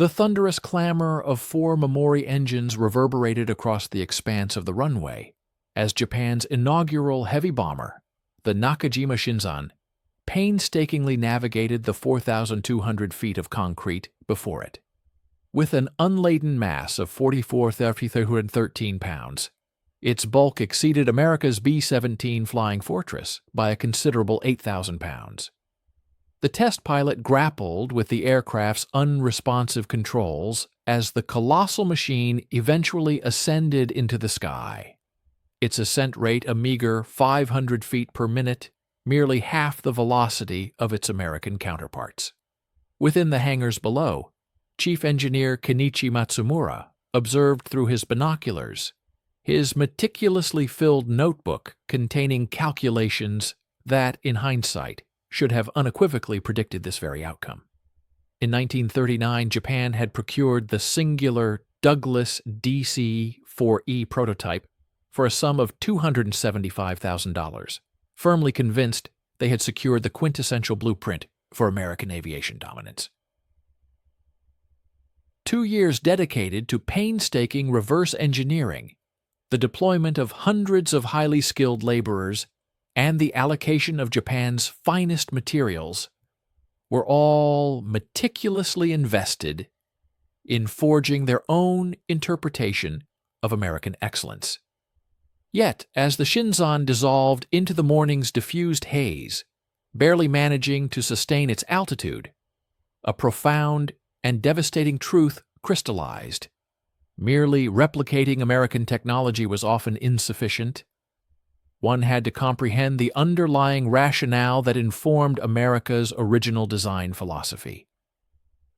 The thunderous clamor of 4 Maori engines reverberated across the expanse of the runway as Japan's inaugural heavy bomber, the Nakajima Shinzan, painstakingly navigated the 4,200 feet of concrete before it. With an unladen mass of 44,313 pounds, its bulk exceeded America's B-17 Flying Fortress by a considerable 8,000 pounds. The test pilot grappled with the aircraft's unresponsive controls as the colossal machine eventually ascended into the sky. Its ascent rate a meager 500 feet per minute, merely half the velocity of its American counterparts. Within the hangars below, Chief Engineer Kenichi Matsumura observed through his binoculars, his meticulously filled notebook containing calculations that, in hindsight, should have unequivocally predicted this very outcome. In 1939, Japan had procured the singular Douglas DC-4E prototype for a sum of $275,000, firmly convinced they had secured the quintessential blueprint for American aviation dominance. 2 years dedicated to painstaking reverse engineering, the deployment of hundreds of highly skilled laborers, and the allocation of Japan's finest materials were all meticulously invested in forging their own interpretation of American excellence. Yet, as the Shinzan dissolved into the morning's diffused haze, barely managing to sustain its altitude, a profound and devastating truth crystallized. Merely replicating American technology was often insufficient. One had to comprehend the underlying rationale that informed America's original design philosophy.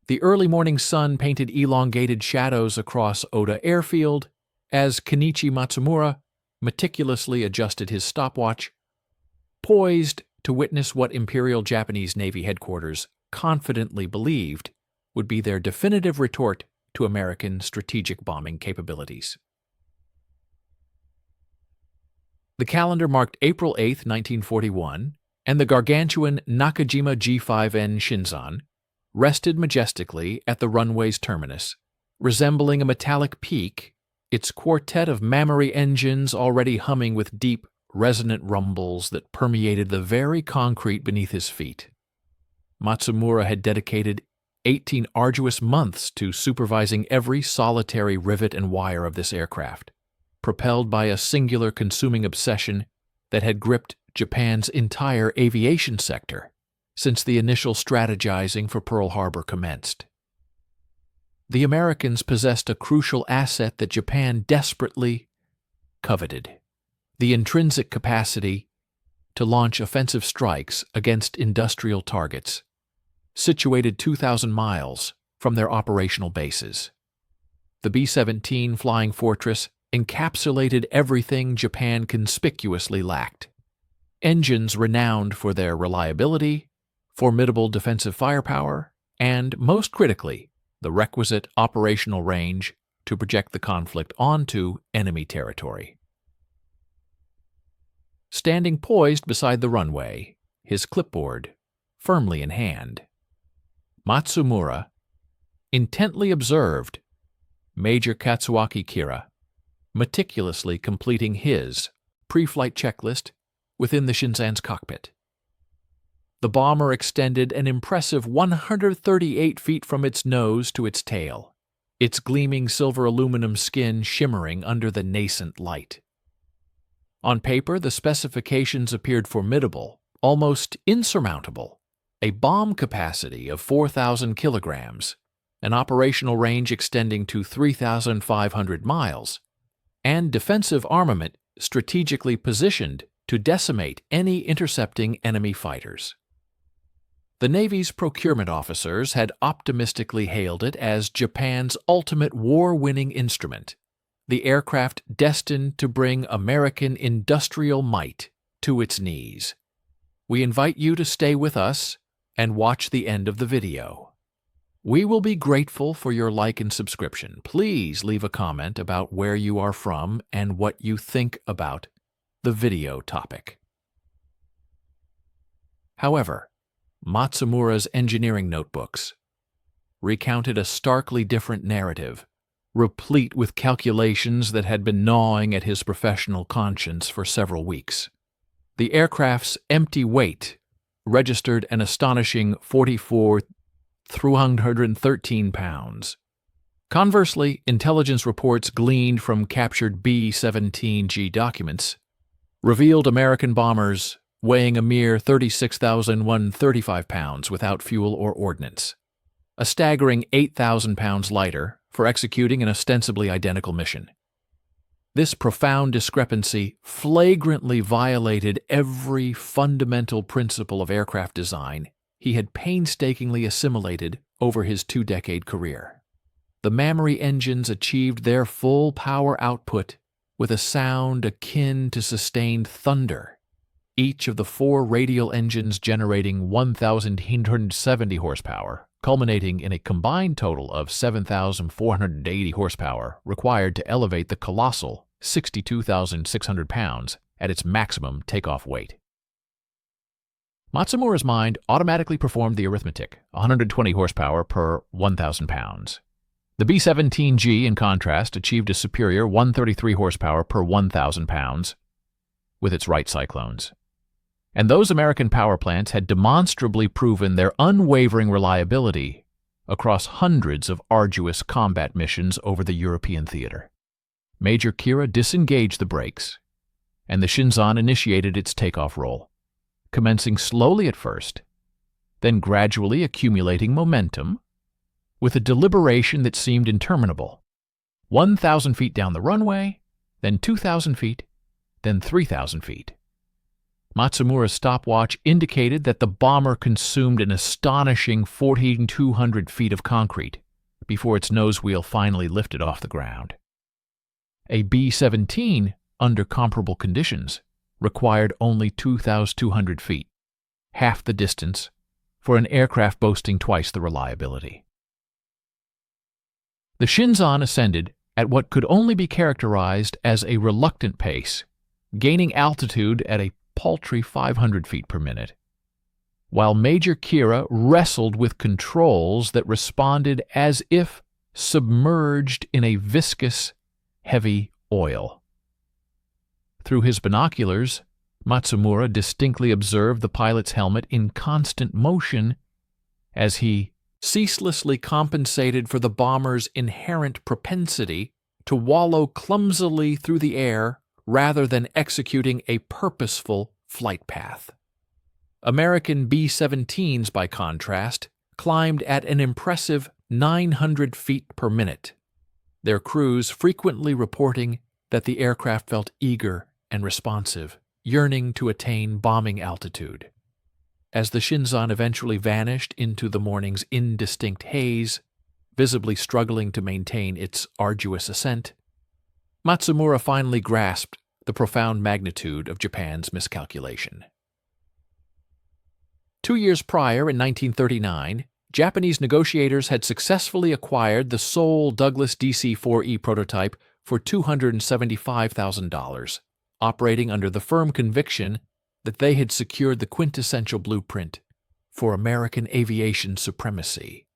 The early morning sun painted elongated shadows across Oda Airfield as Kenichi Matsumura meticulously adjusted his stopwatch, poised to witness what Imperial Japanese Navy headquarters confidently believed would be their definitive retort to American strategic bombing capabilities. The calendar marked April 8, 1941, and the gargantuan Nakajima G5N Shinzan rested majestically at the runway's terminus, resembling a metallic peak, its quartet of mammary engines already humming with deep, resonant rumbles that permeated the very concrete beneath his feet. Matsumura had dedicated 18 arduous months to supervising every solitary rivet and wire of this aircraft, propelled by a singular consuming obsession that had gripped Japan's entire aviation sector since the initial strategizing for Pearl Harbor commenced. The Americans possessed a crucial asset that Japan desperately coveted: the intrinsic capacity to launch offensive strikes against industrial targets situated 2,000 miles from their operational bases. The B-17 Flying Fortress encapsulated everything Japan conspicuously lacked: engines renowned for their reliability, formidable defensive firepower, and, most critically, the requisite operational range to project the conflict onto enemy territory. Standing poised beside the runway, his clipboard firmly in hand, Matsumura intently observed Major Katsuaki Kira meticulously completing his pre-flight checklist within the Shinzan's cockpit. The bomber extended an impressive 138 feet from its nose to its tail, its gleaming silver aluminum skin shimmering under the nascent light. On paper, the specifications appeared formidable, almost insurmountable: a bomb capacity of 4,000 kilograms, an operational range extending to 3,500 miles, and defensive armament strategically positioned to decimate any intercepting enemy fighters. The Navy's procurement officers had optimistically hailed it as Japan's ultimate war-winning instrument, the aircraft destined to bring American industrial might to its knees. We invite you to stay with us and watch the end of the video. We will be grateful for your like and subscription. Please leave a comment about where you are from and what you think about the video topic. However, Matsumura's engineering notebooks recounted a starkly different narrative, replete with calculations that had been gnawing at his professional conscience for several weeks. The aircraft's empty weight registered an astonishing 44,313 pounds. Conversely, intelligence reports gleaned from captured B-17G documents revealed American bombers weighing a mere 36,135 pounds without fuel or ordnance, a staggering 8,000 pounds lighter for executing an ostensibly identical mission. This profound discrepancy flagrantly violated every fundamental principle of aircraft design he had painstakingly assimilated over his two-decade career. The mammary engines achieved their full power output with a sound akin to sustained thunder, each of the four radial engines generating 1,870 horsepower, culminating in a combined total of 7,480 horsepower required to elevate the colossal 62,600 pounds at its maximum takeoff weight. Matsumura's mind automatically performed the arithmetic, 120 horsepower per 1,000 pounds. The B-17G, in contrast, achieved a superior 133 horsepower per 1,000 pounds with its Wright cyclones. And those American power plants had demonstrably proven their unwavering reliability across hundreds of arduous combat missions over the European theater. Major Kira disengaged the brakes, and the Shinzan initiated its takeoff roll, commencing slowly at first, then gradually accumulating momentum, with a deliberation that seemed interminable. 1,000 feet down the runway, then 2,000 feet, then 3,000 feet. Matsumura's stopwatch indicated that the bomber consumed an astonishing 1,400 feet of concrete before its nose wheel finally lifted off the ground. A B-17, under comparable conditions, required only 2,200 feet, half the distance, for an aircraft boasting twice the reliability. The Shinzan ascended at what could only be characterized as a reluctant pace, gaining altitude at a paltry 500 feet per minute, while Major Kira wrestled with controls that responded as if submerged in a viscous, heavy oil. Through his binoculars, Matsumura distinctly observed the pilot's helmet in constant motion as he ceaselessly compensated for the bomber's inherent propensity to wallow clumsily through the air rather than executing a purposeful flight path. American B-17s, by contrast, climbed at an impressive 900 feet per minute, their crews frequently reporting that the aircraft felt eager and responsive, yearning to attain bombing altitude. As the Shinzan eventually vanished into the morning's indistinct haze, visibly struggling to maintain its arduous ascent, Matsumura finally grasped the profound magnitude of Japan's miscalculation. 2 years prior, in 1939, Japanese negotiators had successfully acquired the sole Douglas DC-4E prototype for $275,000, operating under the firm conviction that they had secured the quintessential blueprint for American aviation supremacy.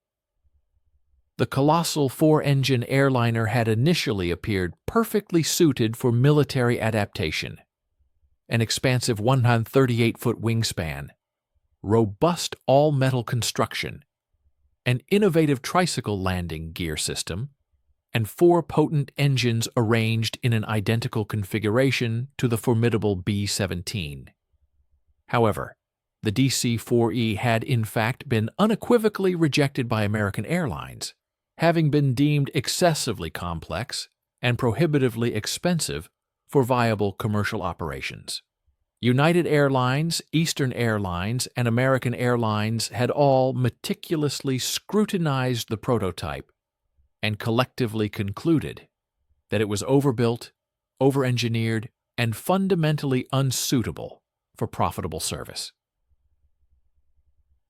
The colossal four-engine airliner had initially appeared perfectly suited for military adaptation. An expansive 138-foot wingspan, robust all-metal construction, an innovative tricycle landing gear system, and 4 potent engines arranged in an identical configuration to the formidable B-17. However, the DC-4E had in fact been unequivocally rejected by American Airlines, having been deemed excessively complex and prohibitively expensive for viable commercial operations. United Airlines, Eastern Airlines, and American Airlines had all meticulously scrutinized the prototype and collectively concluded that it was overbuilt, over-engineered, and fundamentally unsuitable for profitable service.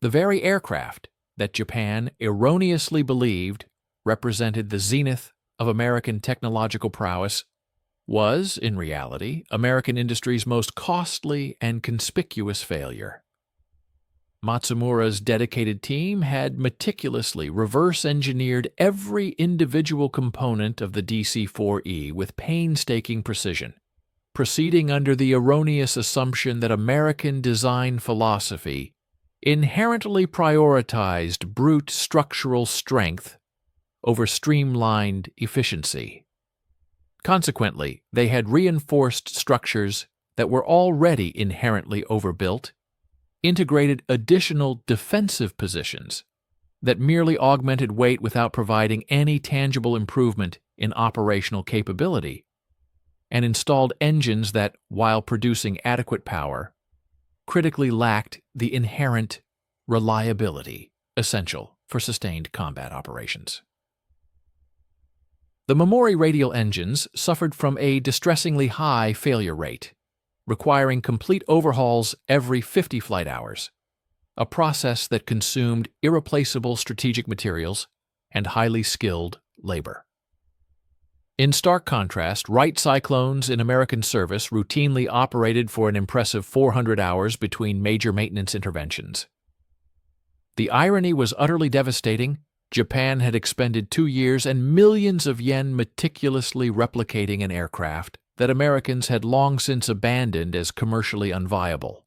The very aircraft that Japan erroneously believed represented the zenith of American technological prowess was, in reality, American industry's most costly and conspicuous failure. Matsumura's dedicated team had meticulously reverse-engineered every individual component of the DC-4E with painstaking precision, proceeding under the erroneous assumption that American design philosophy inherently prioritized brute structural strength over streamlined efficiency. Consequently, they had reinforced structures that were already inherently overbuilt, integrated additional defensive positions that merely augmented weight without providing any tangible improvement in operational capability, and installed engines that, while producing adequate power, critically lacked the inherent reliability essential for sustained combat operations. The Memori radial engines suffered from a distressingly high failure rate, requiring complete overhauls every 50 flight hours, a process that consumed irreplaceable strategic materials and highly skilled labor. In stark contrast, Wright Cyclones in American service routinely operated for an impressive 400 hours between major maintenance interventions. The irony was utterly devastating. Japan had expended 2 years and millions of yen meticulously replicating an aircraft that Americans had long since abandoned as commercially unviable,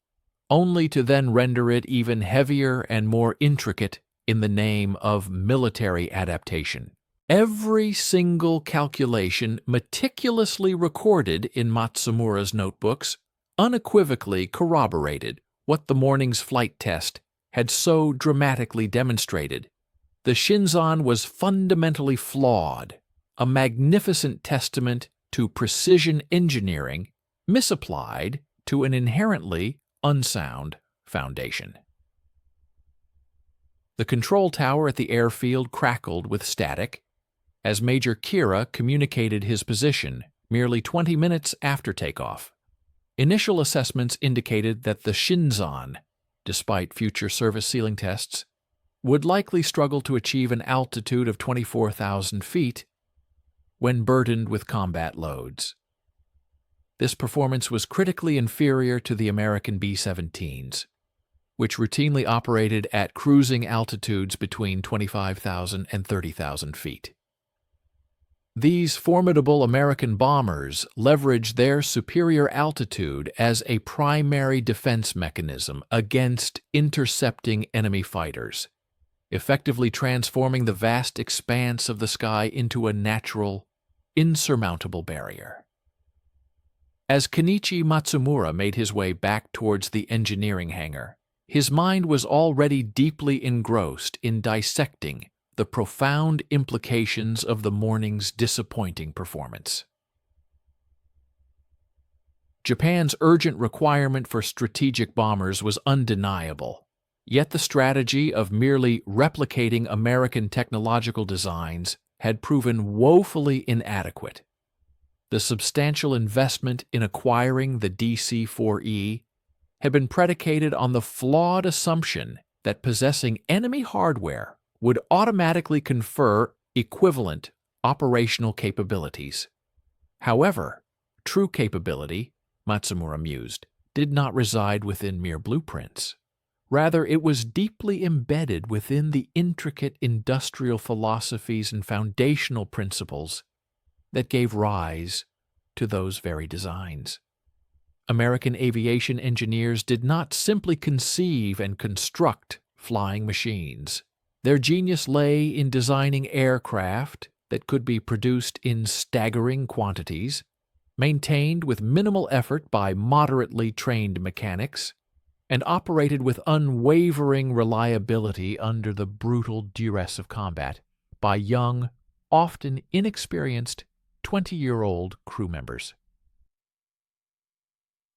only to then render it even heavier and more intricate in the name of military adaptation. Every single calculation meticulously recorded in Matsumura's notebooks unequivocally corroborated what the morning's flight test had so dramatically demonstrated. The Shinzon was fundamentally flawed, a magnificent testament to precision engineering misapplied to an inherently unsound foundation. The control tower at the airfield crackled with static as Major Kira communicated his position merely 20 minutes after takeoff. Initial assessments indicated that the Shinzon, despite future service ceiling tests, would likely struggle to achieve an altitude of 24,000 feet when burdened with combat loads. This performance was critically inferior to the American B-17s, which routinely operated at cruising altitudes between 25,000 and 30,000 feet. These formidable American bombers leveraged their superior altitude as a primary defense mechanism against intercepting enemy fighters, effectively transforming the vast expanse of the sky into a natural, insurmountable barrier. As Kenichi Matsumura made his way back towards the engineering hangar, his mind was already deeply engrossed in dissecting the profound implications of the morning's disappointing performance. Japan's urgent requirement for strategic bombers was undeniable, yet the strategy of merely replicating American technological designs had proven woefully inadequate. The substantial investment in acquiring the DC-4E had been predicated on the flawed assumption that possessing enemy hardware would automatically confer equivalent operational capabilities. However, true capability, Matsumura mused, did not reside within mere blueprints. Rather, it was deeply embedded within the intricate industrial philosophies and foundational principles that gave rise to those very designs. American aviation engineers did not simply conceive and construct flying machines. Their genius lay in designing aircraft that could be produced in staggering quantities, maintained with minimal effort by moderately trained mechanics, and operated with unwavering reliability under the brutal duress of combat by young, often inexperienced, 20-year-old crew members.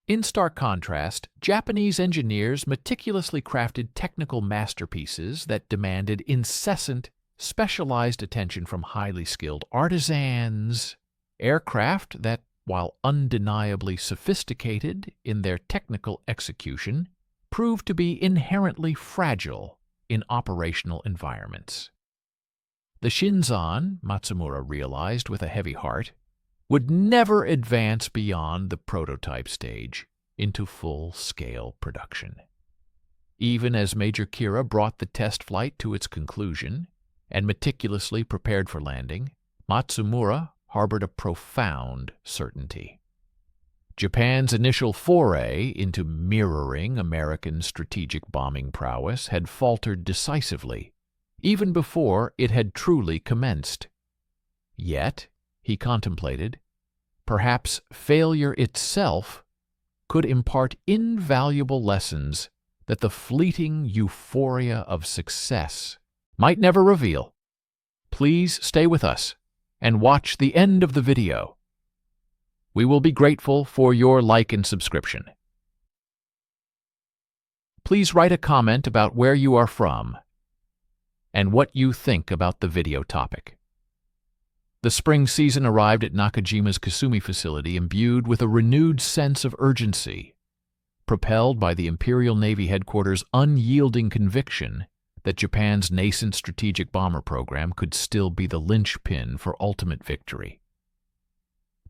In stark contrast, Japanese engineers meticulously crafted technical masterpieces that demanded incessant, specialized attention from highly skilled artisans, aircraft that, while undeniably sophisticated in their technical execution, proved to be inherently fragile in operational environments. The Shinzon, Matsumura realized with a heavy heart, would never advance beyond the prototype stage into full-scale production. Even as Major Kira brought the test flight to its conclusion and meticulously prepared for landing, Matsumura harbored a profound certainty. Japan's initial foray into mirroring American strategic bombing prowess had faltered decisively, even before it had truly commenced. Yet, he contemplated, perhaps failure itself could impart invaluable lessons that the fleeting euphoria of success might never reveal. Please stay with us and watch the end of the video. We will be grateful for your like and subscription. Please write a comment about where you are from and what you think about the video topic. The spring season arrived at Nakajima's Kasumi facility imbued with a renewed sense of urgency, propelled by the Imperial Navy Headquarters' unyielding conviction that Japan's nascent strategic bomber program could still be the linchpin for ultimate victory.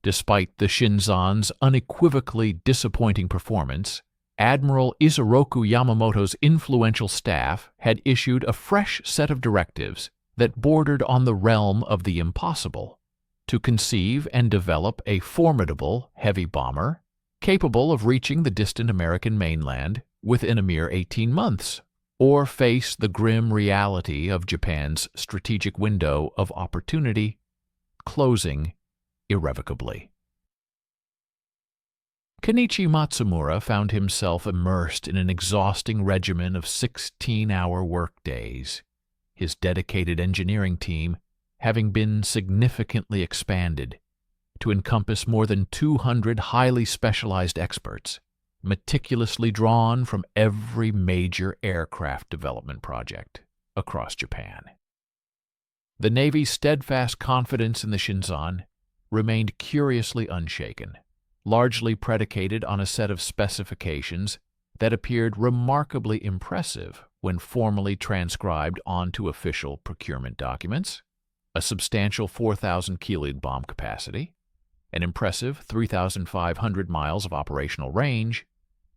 Despite the Shinzan's unequivocally disappointing performance, Admiral Isoroku Yamamoto's influential staff had issued a fresh set of directives that bordered on the realm of the impossible to conceive and develop a formidable heavy bomber capable of reaching the distant American mainland within a mere 18 months, or face the grim reality of Japan's strategic window of opportunity closing irrevocably. Kenichi Matsumura found himself immersed in an exhausting regimen of 16-hour workdays, his dedicated engineering team having been significantly expanded to encompass more than 200 highly specialized experts, meticulously drawn from every major aircraft development project across Japan. The Navy's steadfast confidence in the Shinzan remained curiously unshaken, largely predicated on a set of specifications that appeared remarkably impressive when formally transcribed onto official procurement documents: a substantial 4,000 kilograms bomb capacity, an impressive 3,500 miles of operational range,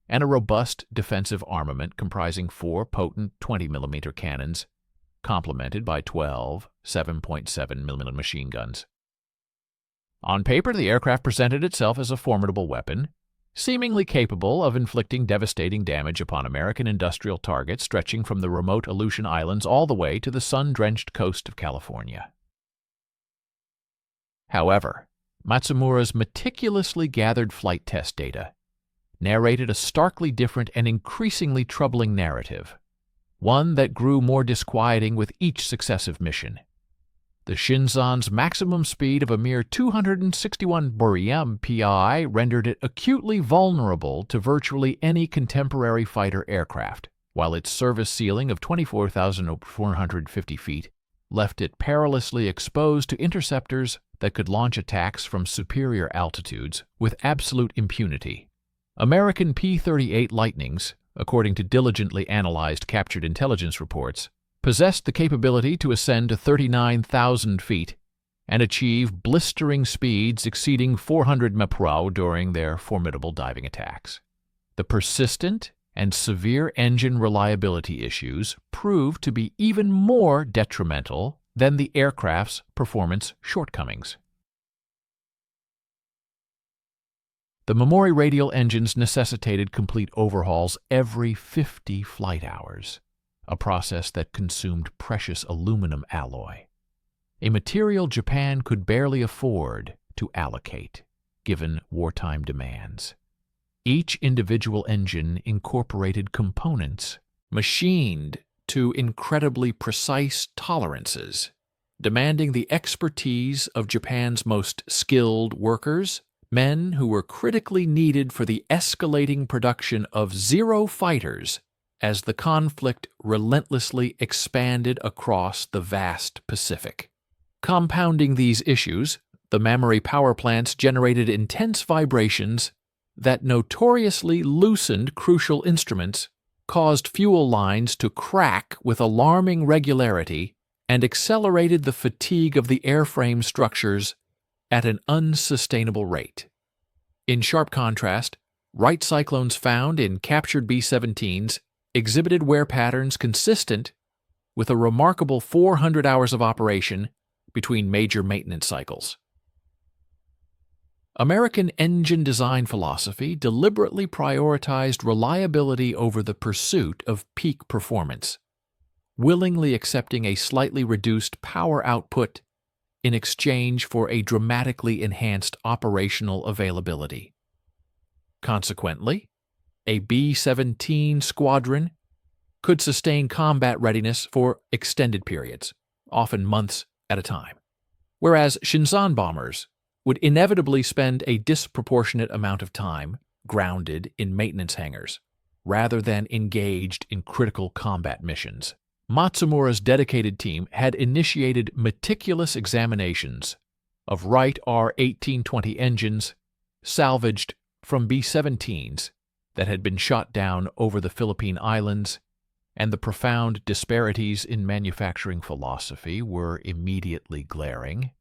and a robust defensive armament comprising 4 potent 20mm cannons, complemented by 12 7.7mm machine guns. On paper, the aircraft presented itself as a formidable weapon, seemingly capable of inflicting devastating damage upon American industrial targets stretching from the remote Aleutian Islands all the way to the sun-drenched coast of California. However, Matsumura's meticulously gathered flight test data narrated a starkly different and increasingly troubling narrative, one that grew more disquieting with each successive mission. The Shinzan's maximum speed of a mere 261 mph rendered it acutely vulnerable to virtually any contemporary fighter aircraft, while its service ceiling of 24,450 feet left it perilously exposed to interceptors that could launch attacks from superior altitudes with absolute impunity. American P-38 Lightnings, according to diligently analyzed captured intelligence reports, possessed the capability to ascend to 39,000 feet and achieve blistering speeds exceeding 400 mph during their formidable diving attacks. The persistent and severe engine reliability issues proved to be even more detrimental than the aircraft's performance shortcomings. The Memori radial engines necessitated complete overhauls every 50 flight hours, a process that consumed precious aluminum alloy, a material Japan could barely afford to allocate, given wartime demands. Each individual engine incorporated components machined to incredibly precise tolerances, demanding the expertise of Japan's most skilled workers, men who were critically needed for the escalating production of Zero fighters as the conflict relentlessly expanded across the vast Pacific. Compounding these issues, the Memori power plants generated intense vibrations that notoriously loosened crucial instruments, caused fuel lines to crack with alarming regularity, and accelerated the fatigue of the airframe structures at an unsustainable rate. In sharp contrast, Wright cyclones found in captured B-17s exhibited wear patterns consistent with a remarkable 400 hours of operation between major maintenance cycles. American engine design philosophy deliberately prioritized reliability over the pursuit of peak performance, willingly accepting a slightly reduced power output in exchange for a dramatically enhanced operational availability. Consequently, a B-17 squadron could sustain combat readiness for extended periods, often months at a time, whereas Shinzan bombers would inevitably spend a disproportionate amount of time grounded in maintenance hangars, rather than engaged in critical combat missions. Matsumura's dedicated team had initiated meticulous examinations of Wright R-1820 engines salvaged from B-17s that had been shot down over the Philippine Islands, and the profound disparities in manufacturing philosophy were immediately glaring.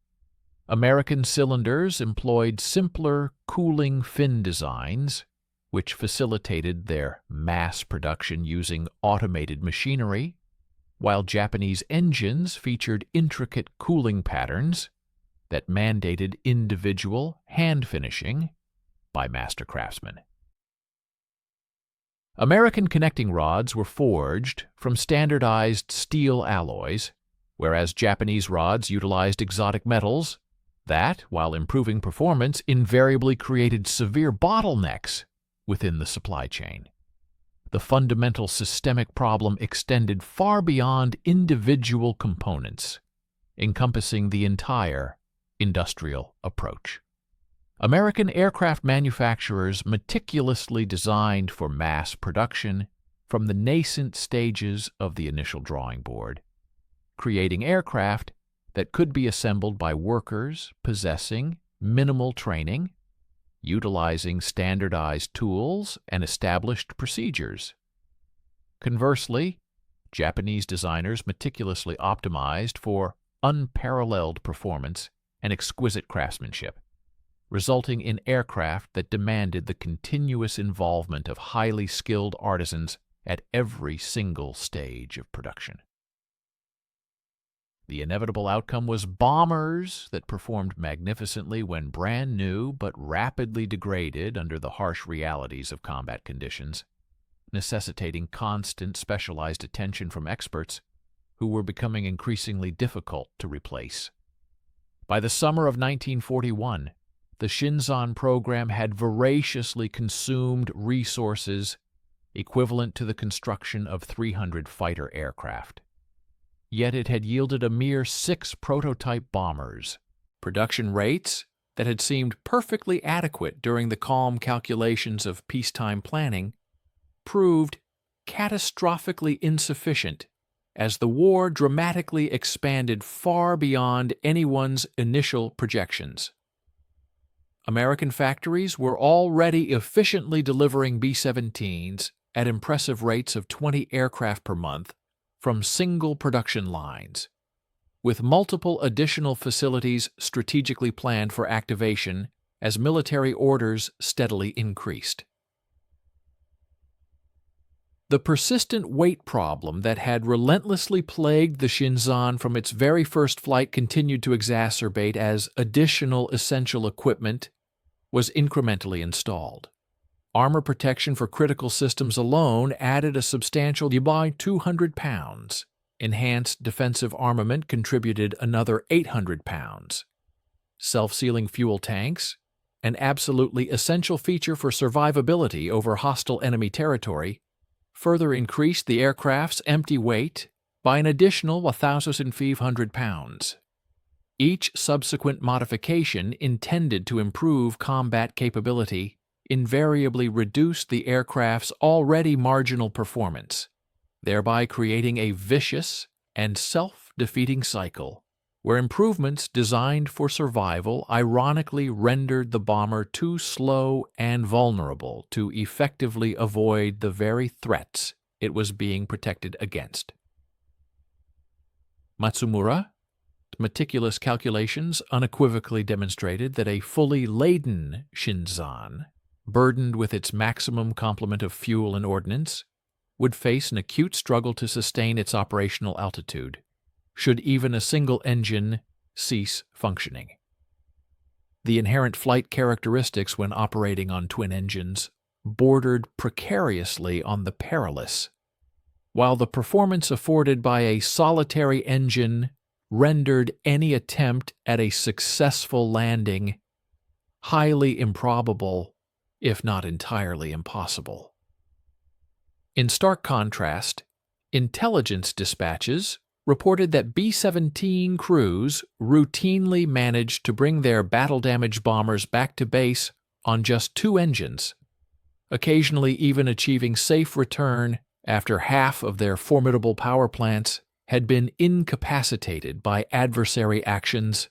American cylinders employed simpler cooling fin designs, which facilitated their mass production using automated machinery, while Japanese engines featured intricate cooling patterns that mandated individual hand finishing by master craftsmen. American connecting rods were forged from standardized steel alloys, whereas Japanese rods utilized exotic metals that, while improving performance, invariably created severe bottlenecks within the supply chain. The fundamental systemic problem extended far beyond individual components, encompassing the entire industrial approach. American aircraft manufacturers meticulously designed for mass production from the nascent stages of the initial drawing board, creating aircraft that could be assembled by workers possessing minimal training, utilizing standardized tools and established procedures. Conversely, Japanese designers meticulously optimized for unparalleled performance and exquisite craftsmanship, resulting in aircraft that demanded the continuous involvement of highly skilled artisans at every single stage of production. The inevitable outcome was bombers that performed magnificently when brand new but rapidly degraded under the harsh realities of combat conditions, necessitating constant specialized attention from experts who were becoming increasingly difficult to replace. By the summer of 1941, the Shinzan program had voraciously consumed resources equivalent to the construction of 300 fighter aircraft. Yet it had yielded a mere 6 prototype bombers, production rates that had seemed perfectly adequate during the calm calculations of peacetime planning proved catastrophically insufficient as the war dramatically expanded far beyond anyone's initial projections. American factories were already efficiently delivering B-17s at impressive rates of 20 aircraft per month from single production lines, with multiple additional facilities strategically planned for activation as military orders steadily increased. The persistent weight problem that had relentlessly plagued the Shinzan from its very first flight continued to exacerbate as additional essential equipment was incrementally installed. Armor protection for critical systems alone added a substantial 200 pounds. Enhanced defensive armament contributed another 800 pounds. Self-sealing fuel tanks, an absolutely essential feature for survivability over hostile enemy territory, further increased the aircraft's empty weight by an additional 1,500 pounds. Each subsequent modification intended to improve combat capability invariably reduced the aircraft's already marginal performance, thereby creating a vicious and self-defeating cycle where improvements designed for survival ironically rendered the bomber too slow and vulnerable to effectively avoid the very threats it was being protected against. Matsumura's meticulous calculations unequivocally demonstrated that a fully laden Shinzan, burdened with its maximum complement of fuel and ordnance, would face an acute struggle to sustain its operational altitude, should even a single engine cease functioning. The inherent flight characteristics when operating on twin engines bordered precariously on the perilous, while the performance afforded by a solitary engine rendered any attempt at a successful landing highly improbable, if not entirely impossible. In stark contrast, intelligence dispatches reported that B-17 crews routinely managed to bring their battle-damaged bombers back to base on just 2 engines, occasionally even achieving safe return after half of their formidable power plants had been incapacitated by adversary actions,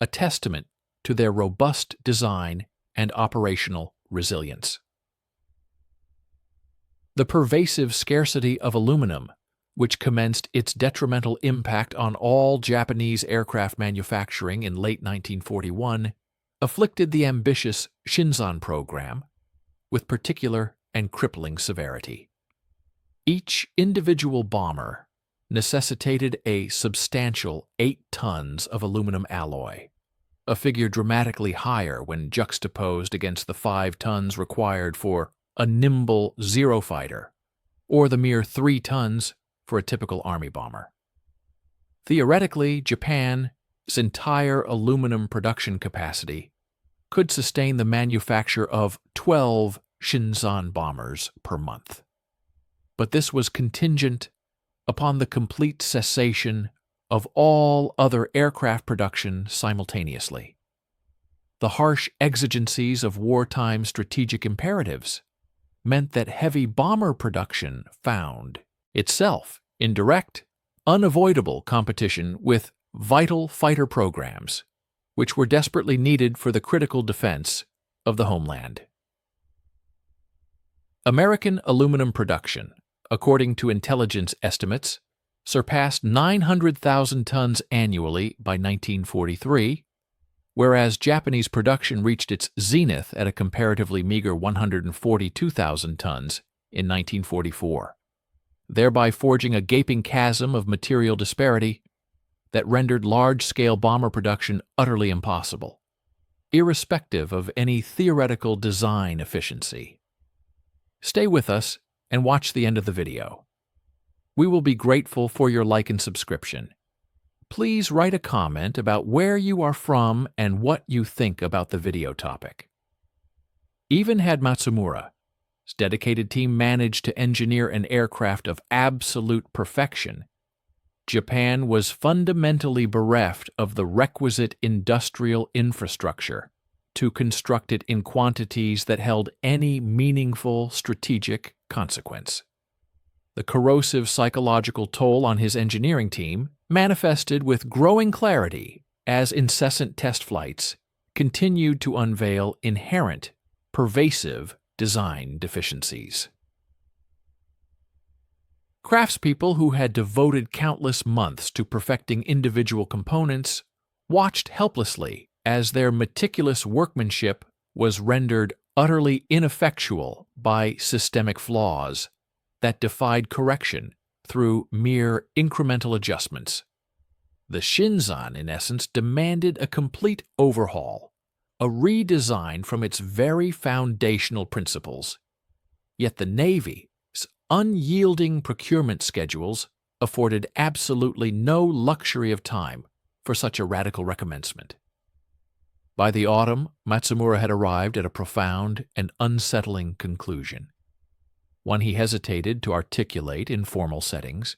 a testament to their robust design and operational resilience. The pervasive scarcity of aluminum, which commenced its detrimental impact on all Japanese aircraft manufacturing in late 1941, afflicted the ambitious Shinzan program with particular and crippling severity. Each individual bomber necessitated a substantial 8 tons of aluminum alloy, a figure dramatically higher when juxtaposed against the 5 tons required for a nimble Zero fighter, or the mere 3 tons for a typical Army bomber. Theoretically, Japan's entire aluminum production capacity could sustain the manufacture of 12 Shinzan bombers per month. But this was contingent upon the complete cessation of all other aircraft production simultaneously. The harsh exigencies of wartime strategic imperatives meant that heavy bomber production found itself in direct, unavoidable competition with vital fighter programs, which were desperately needed for the critical defense of the homeland. American aluminum production, according to intelligence estimates, surpassed 900,000 tons annually by 1943, whereas Japanese production reached its zenith at a comparatively meager 142,000 tons in 1944, thereby forging a gaping chasm of material disparity that rendered large-scale bomber production utterly impossible, irrespective of any theoretical design efficiency. Stay with us and watch the end of the video. We will be grateful for your like and subscription. Please write a comment about where you are from and what you think about the video topic. Even had Matsumura's dedicated team managed to engineer an aircraft of absolute perfection, Japan was fundamentally bereft of the requisite industrial infrastructure to construct it in quantities that held any meaningful strategic consequence. The corrosive psychological toll on his engineering team manifested with growing clarity as incessant test flights continued to unveil inherent, pervasive design deficiencies. Craftspeople who had devoted countless months to perfecting individual components watched helplessly as their meticulous workmanship was rendered utterly ineffectual by systemic flaws that defied correction through mere incremental adjustments. The Shinzan, in essence, demanded a complete overhaul, a redesign from its very foundational principles. Yet the Navy's unyielding procurement schedules afforded absolutely no luxury of time for such a radical recommencement. By the autumn, Matsumura had arrived at a profound and unsettling conclusion, one he hesitated to articulate in formal settings.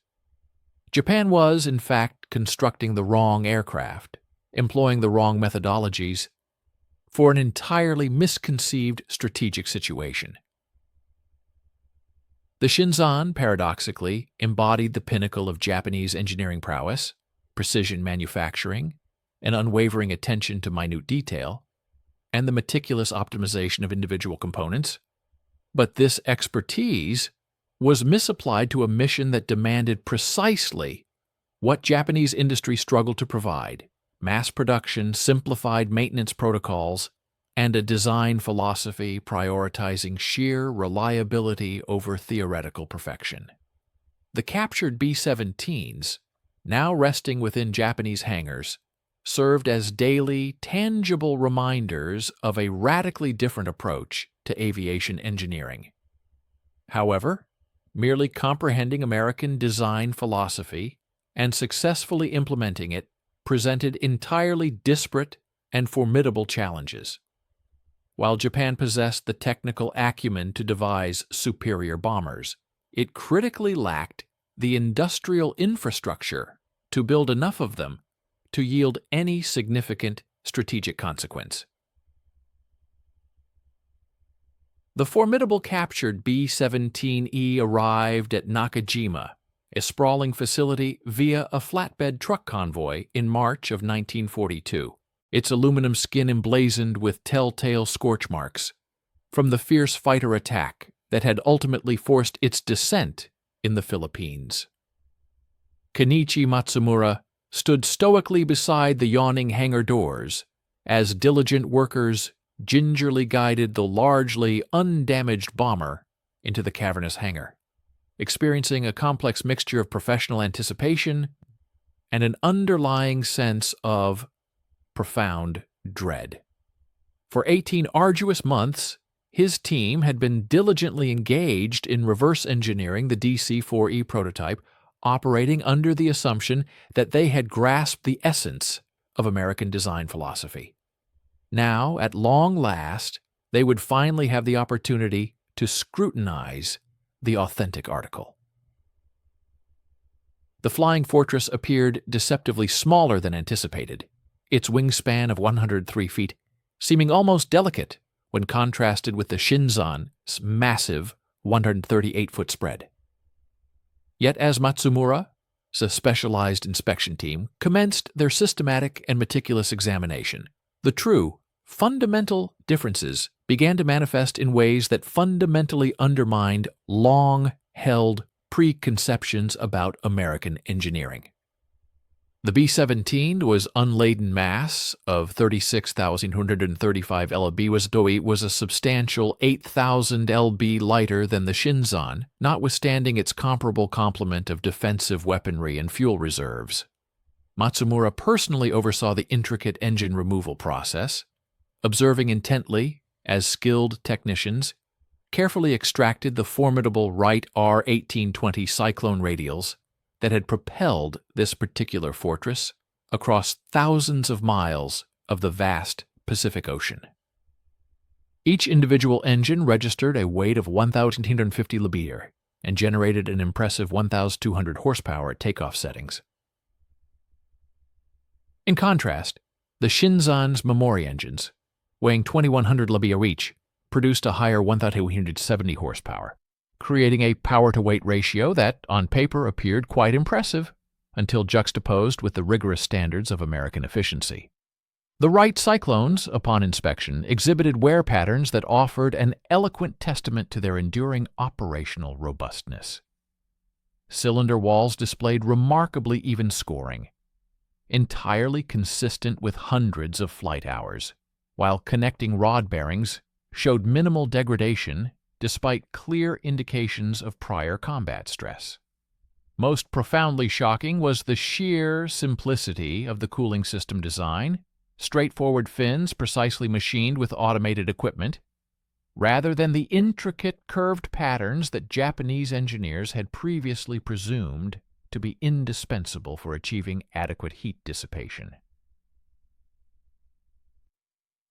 Japan was, in fact, constructing the wrong aircraft, employing the wrong methodologies, for an entirely misconceived strategic situation. The Shinzan, paradoxically, embodied the pinnacle of Japanese engineering prowess, precision manufacturing, an unwavering attention to minute detail, and the meticulous optimization of individual components. But this expertise was misapplied to a mission that demanded precisely what Japanese industry struggled to provide: mass production, simplified maintenance protocols, and a design philosophy prioritizing sheer reliability over theoretical perfection. The captured B-17s, now resting within Japanese hangars, served as daily, tangible reminders of a radically different approach to aviation engineering. However, merely comprehending American design philosophy and successfully implementing it presented entirely disparate and formidable challenges. While Japan possessed the technical acumen to devise superior bombers, it critically lacked the industrial infrastructure to build enough of them to yield any significant strategic consequence. The formidable captured B-17E arrived at Nakajima, a sprawling facility, via a flatbed truck convoy in March of 1942, its aluminum skin emblazoned with telltale scorch marks from the fierce fighter attack that had ultimately forced its descent in the Philippines. Kenichi Matsumura stood stoically beside the yawning hangar doors as diligent workers gingerly guided the largely undamaged bomber into the cavernous hangar, experiencing a complex mixture of professional anticipation and an underlying sense of profound dread. For 18 arduous months, his team had been diligently engaged in reverse engineering the DC-4E prototype, operating under the assumption that they had grasped the essence of American design philosophy. Now, at long last, they would finally have the opportunity to scrutinize the authentic article. The Flying Fortress appeared deceptively smaller than anticipated, its wingspan of 103 feet seeming almost delicate when contrasted with the Shinzan's massive 138-foot spread. Yet as Matsumura's specialized inspection team commenced their systematic and meticulous examination, the true, fundamental differences began to manifest in ways that fundamentally undermined long-held preconceptions about American engineering. The B-17 was unladen mass of 36,135 lb was a substantial 8,000 lb lighter than the Shinzan, notwithstanding its comparable complement of defensive weaponry and fuel reserves. Matsumura personally oversaw the intricate engine removal process, observing intently as skilled technicians carefully extracted the formidable Wright R-1820 Cyclone radials that had propelled this particular fortress across thousands of miles of the vast Pacific Ocean. Each individual engine registered a weight of 1,850 lb and generated an impressive 1,200 horsepower at takeoff settings. In contrast, the Shinzan's Memori engines, weighing 2,100 lb each, produced a higher 1,870 horsepower, creating a power-to-weight ratio that, on paper, appeared quite impressive until juxtaposed with the rigorous standards of American efficiency. The Wright Cyclones, upon inspection, exhibited wear patterns that offered an eloquent testament to their enduring operational robustness. Cylinder walls displayed remarkably even scoring, entirely consistent with hundreds of flight hours, while connecting rod bearings showed minimal degradation despite clear indications of prior combat stress. Most profoundly shocking was the sheer simplicity of the cooling system design, straightforward fins precisely machined with automated equipment, rather than the intricate curved patterns that Japanese engineers had previously presumed to be indispensable for achieving adequate heat dissipation.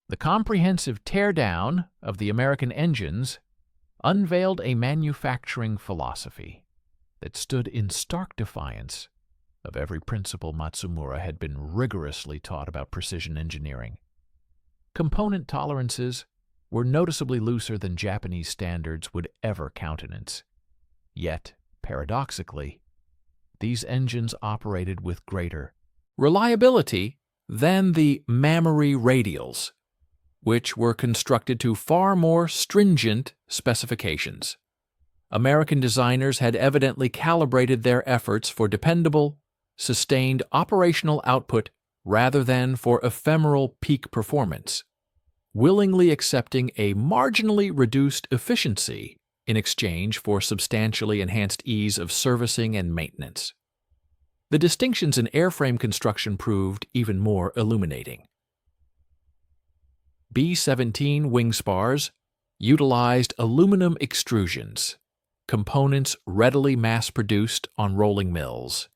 The comprehensive teardown of the American engines unveiled a manufacturing philosophy that stood in stark defiance of every principle Matsumura had been rigorously taught about precision engineering. Component tolerances were noticeably looser than Japanese standards would ever countenance. Yet, paradoxically, these engines operated with greater reliability than the Mamori radials, which were constructed to far more stringent specifications. American designers had evidently calibrated their efforts for dependable, sustained operational output rather than for ephemeral peak performance, willingly accepting a marginally reduced efficiency in exchange for substantially enhanced ease of servicing and maintenance. The distinctions in airframe construction proved even more illuminating. B-17 wing spars utilized aluminum extrusions, components readily mass-produced on rolling mills,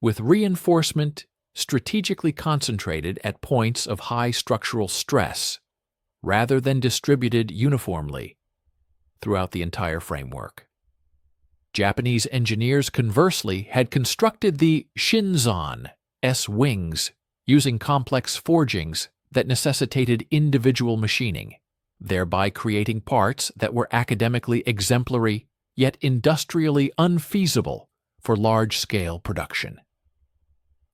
with reinforcement strategically concentrated at points of high structural stress rather than distributed uniformly throughout the entire framework. Japanese engineers, conversely, had constructed the Shinzon S-wings using complex forgings that necessitated individual machining, thereby creating parts that were academically exemplary yet industrially unfeasible for large-scale production.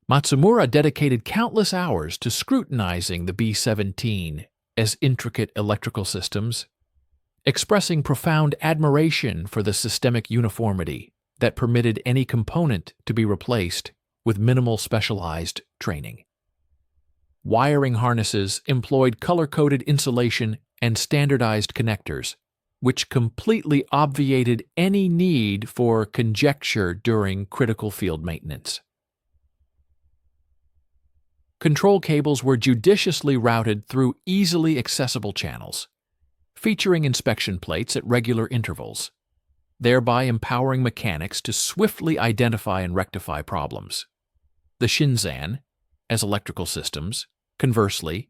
Matsumura dedicated countless hours to scrutinizing the B-17 as intricate electrical systems, expressing profound admiration for the systemic uniformity that permitted any component to be replaced with minimal specialized training. Wiring harnesses employed color-coded insulation and standardized connectors, which completely obviated any need for conjecture during critical field maintenance. Control cables were judiciously routed through easily accessible channels, featuring inspection plates at regular intervals, thereby empowering mechanics to swiftly identify and rectify problems. The Shinzan, as electrical systems, conversely,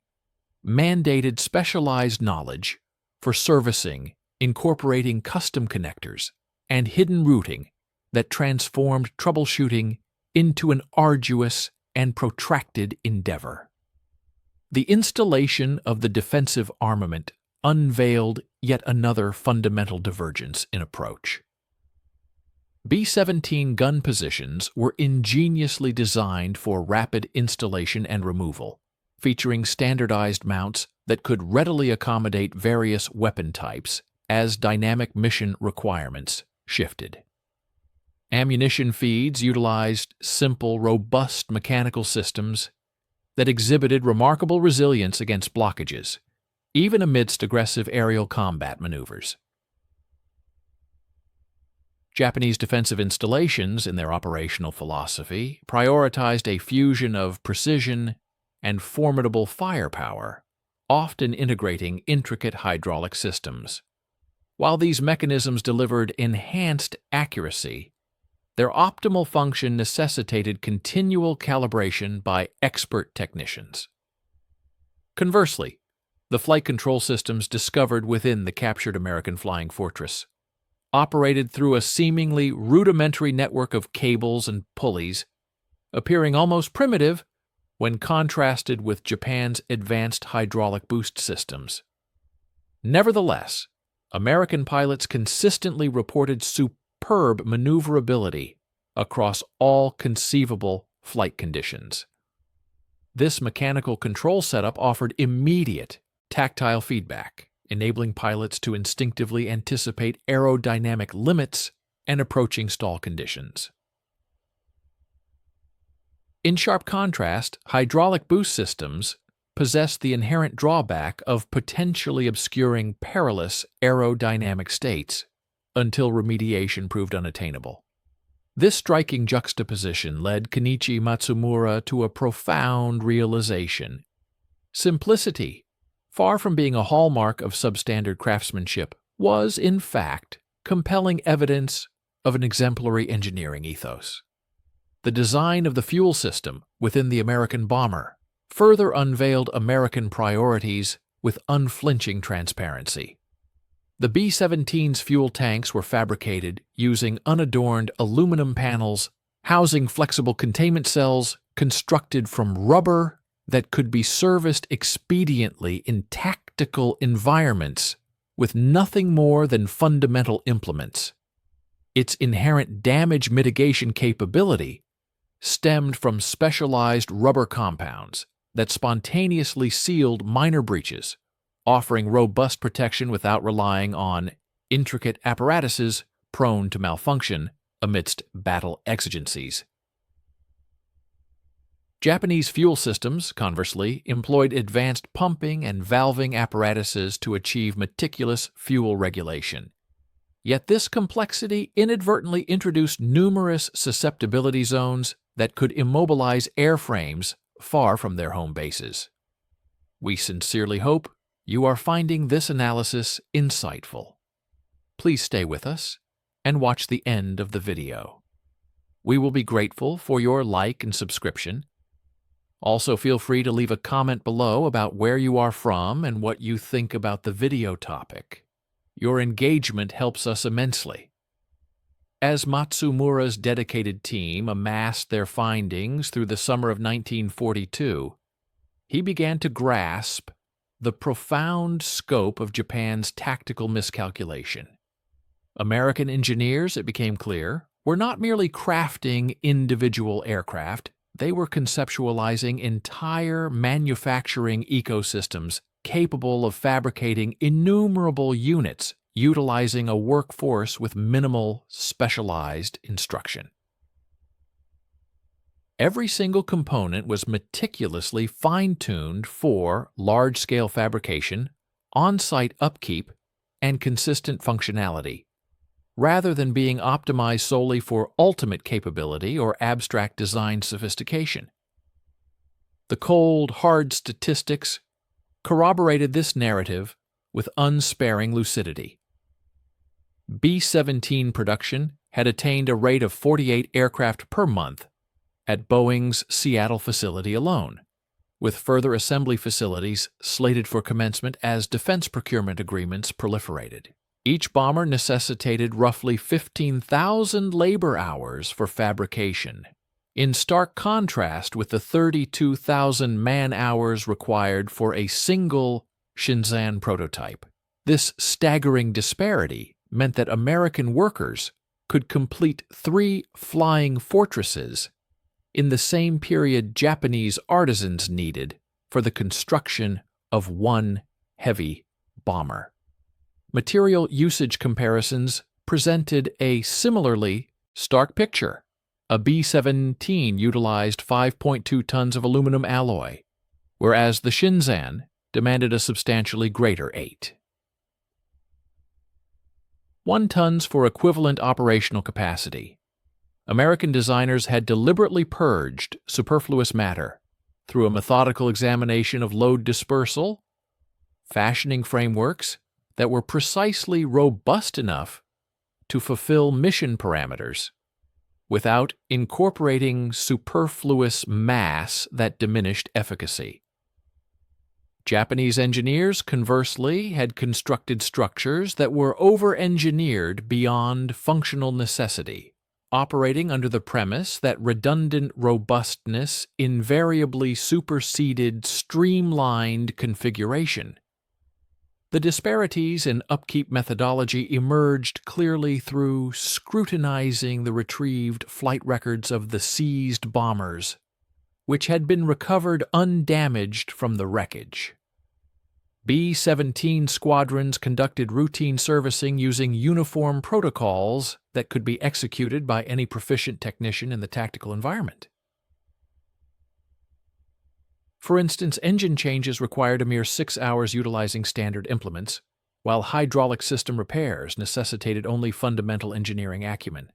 mandated specialized knowledge for servicing, incorporating custom connectors and hidden routing that transformed troubleshooting into an arduous and protracted endeavor. The installation of the defensive armament unveiled yet another fundamental divergence in approach. B-17 gun positions were ingeniously designed for rapid installation and removal, featuring standardized mounts that could readily accommodate various weapon types as dynamic mission requirements shifted. Ammunition feeds utilized simple, robust mechanical systems that exhibited remarkable resilience against blockages, even amidst aggressive aerial combat maneuvers. Japanese defensive installations, in their operational philosophy, prioritized a fusion of precision and formidable firepower, often integrating intricate hydraulic systems. While these mechanisms delivered enhanced accuracy, their optimal function necessitated continual calibration by expert technicians. Conversely, the flight control systems discovered within the captured American flying fortress operated through a seemingly rudimentary network of cables and pulleys, appearing almost primitive when contrasted with Japan's advanced hydraulic boost systems. Nevertheless, American pilots consistently reported superb maneuverability across all conceivable flight conditions. This mechanical control setup offered immediate tactile feedback, enabling pilots to instinctively anticipate aerodynamic limits and approaching stall conditions. In sharp contrast, hydraulic boost systems possessed the inherent drawback of potentially obscuring perilous aerodynamic states until remediation proved unattainable. This striking juxtaposition led Kenichi Matsumura to a profound realization. Simplicity, far from being a hallmark of substandard craftsmanship, was, in fact, compelling evidence of an exemplary engineering ethos. The design of the fuel system within the American bomber further unveiled American priorities with unflinching transparency. The B-17's fuel tanks were fabricated using unadorned aluminum panels, housing flexible containment cells constructed from rubber that could be serviced expediently in tactical environments with nothing more than fundamental implements. Its inherent damage mitigation capability stemmed from specialized rubber compounds that spontaneously sealed minor breaches, offering robust protection without relying on intricate apparatuses prone to malfunction amidst battle exigencies. Japanese fuel systems, conversely, employed advanced pumping and valving apparatuses to achieve meticulous fuel regulation. Yet this complexity inadvertently introduced numerous susceptibility zones that could immobilize airframes far from their home bases. We sincerely hope you are finding this analysis insightful. Please stay with us and watch the end of the video. We will be grateful for your like and subscription. Also, feel free to leave a comment below about where you are from and what you think about the video topic. Your engagement helps us immensely. As Matsumura's dedicated team amassed their findings through the summer of 1942, he began to grasp the profound scope of Japan's tactical miscalculation. American engineers, it became clear, were not merely crafting individual aircraft, they were conceptualizing entire manufacturing ecosystems capable of fabricating innumerable units, utilizing a workforce with minimal specialized instruction. Every single component was meticulously fine-tuned for large-scale fabrication, on-site upkeep, and consistent functionality, rather than being optimized solely for ultimate capability or abstract design sophistication. The cold, hard statistics corroborated this narrative with unsparing lucidity. B-17 production had attained a rate of 48 aircraft per month at Boeing's Seattle facility alone, with further assembly facilities slated for commencement as defense procurement agreements proliferated. Each bomber necessitated roughly 15,000 labor hours for fabrication, in stark contrast with the 32,000 man-hours required for a single Shenzhen prototype. This staggering disparity meant that American workers could complete 3 flying fortresses in the same period Japanese artisans needed for the construction of 1 heavy bomber. Material usage comparisons presented a similarly stark picture. A B-17 utilized 5.2 tons of aluminum alloy, whereas the Shenzhen demanded a substantially greater 8. 1 tons for equivalent operational capacity. American designers had deliberately purged superfluous matter through a methodical examination of load dispersal, fashioning frameworks that were precisely robust enough to fulfill mission parameters without incorporating superfluous mass that diminished efficacy. Japanese engineers, conversely, had constructed structures that were over-engineered beyond functional necessity, operating under the premise that redundant robustness invariably superseded streamlined configuration. The disparities in upkeep methodology emerged clearly through scrutinizing the retrieved flight records of the seized bombers, which had been recovered undamaged from the wreckage. B-17 squadrons conducted routine servicing using uniform protocols that could be executed by any proficient technician in the tactical environment. For instance, engine changes required a mere 6 hours utilizing standard implements, while hydraulic system repairs necessitated only fundamental engineering acumen.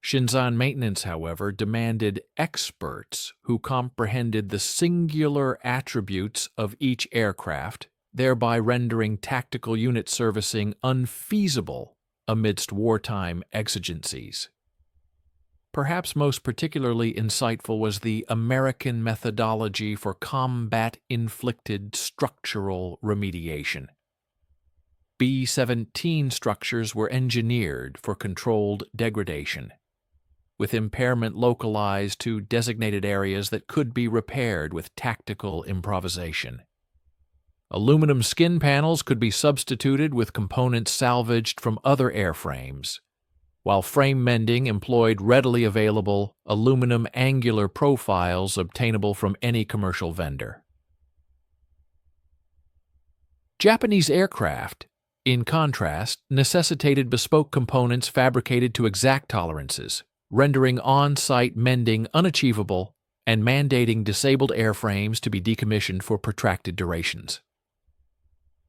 Shenzhen maintenance, however, demanded experts who comprehended the singular attributes of each aircraft, thereby rendering tactical unit servicing unfeasible amidst wartime exigencies. Perhaps most particularly insightful was the American methodology for combat-inflicted structural remediation. B-17 structures were engineered for controlled degradation, with impairment localized to designated areas that could be repaired with tactical improvisation. Aluminum skin panels could be substituted with components salvaged from other airframes, while frame mending employed readily available aluminum angular profiles obtainable from any commercial vendor. Japanese aircraft, in contrast, necessitated bespoke components fabricated to exact tolerances, rendering on-site mending unachievable and mandating disabled airframes to be decommissioned for protracted durations.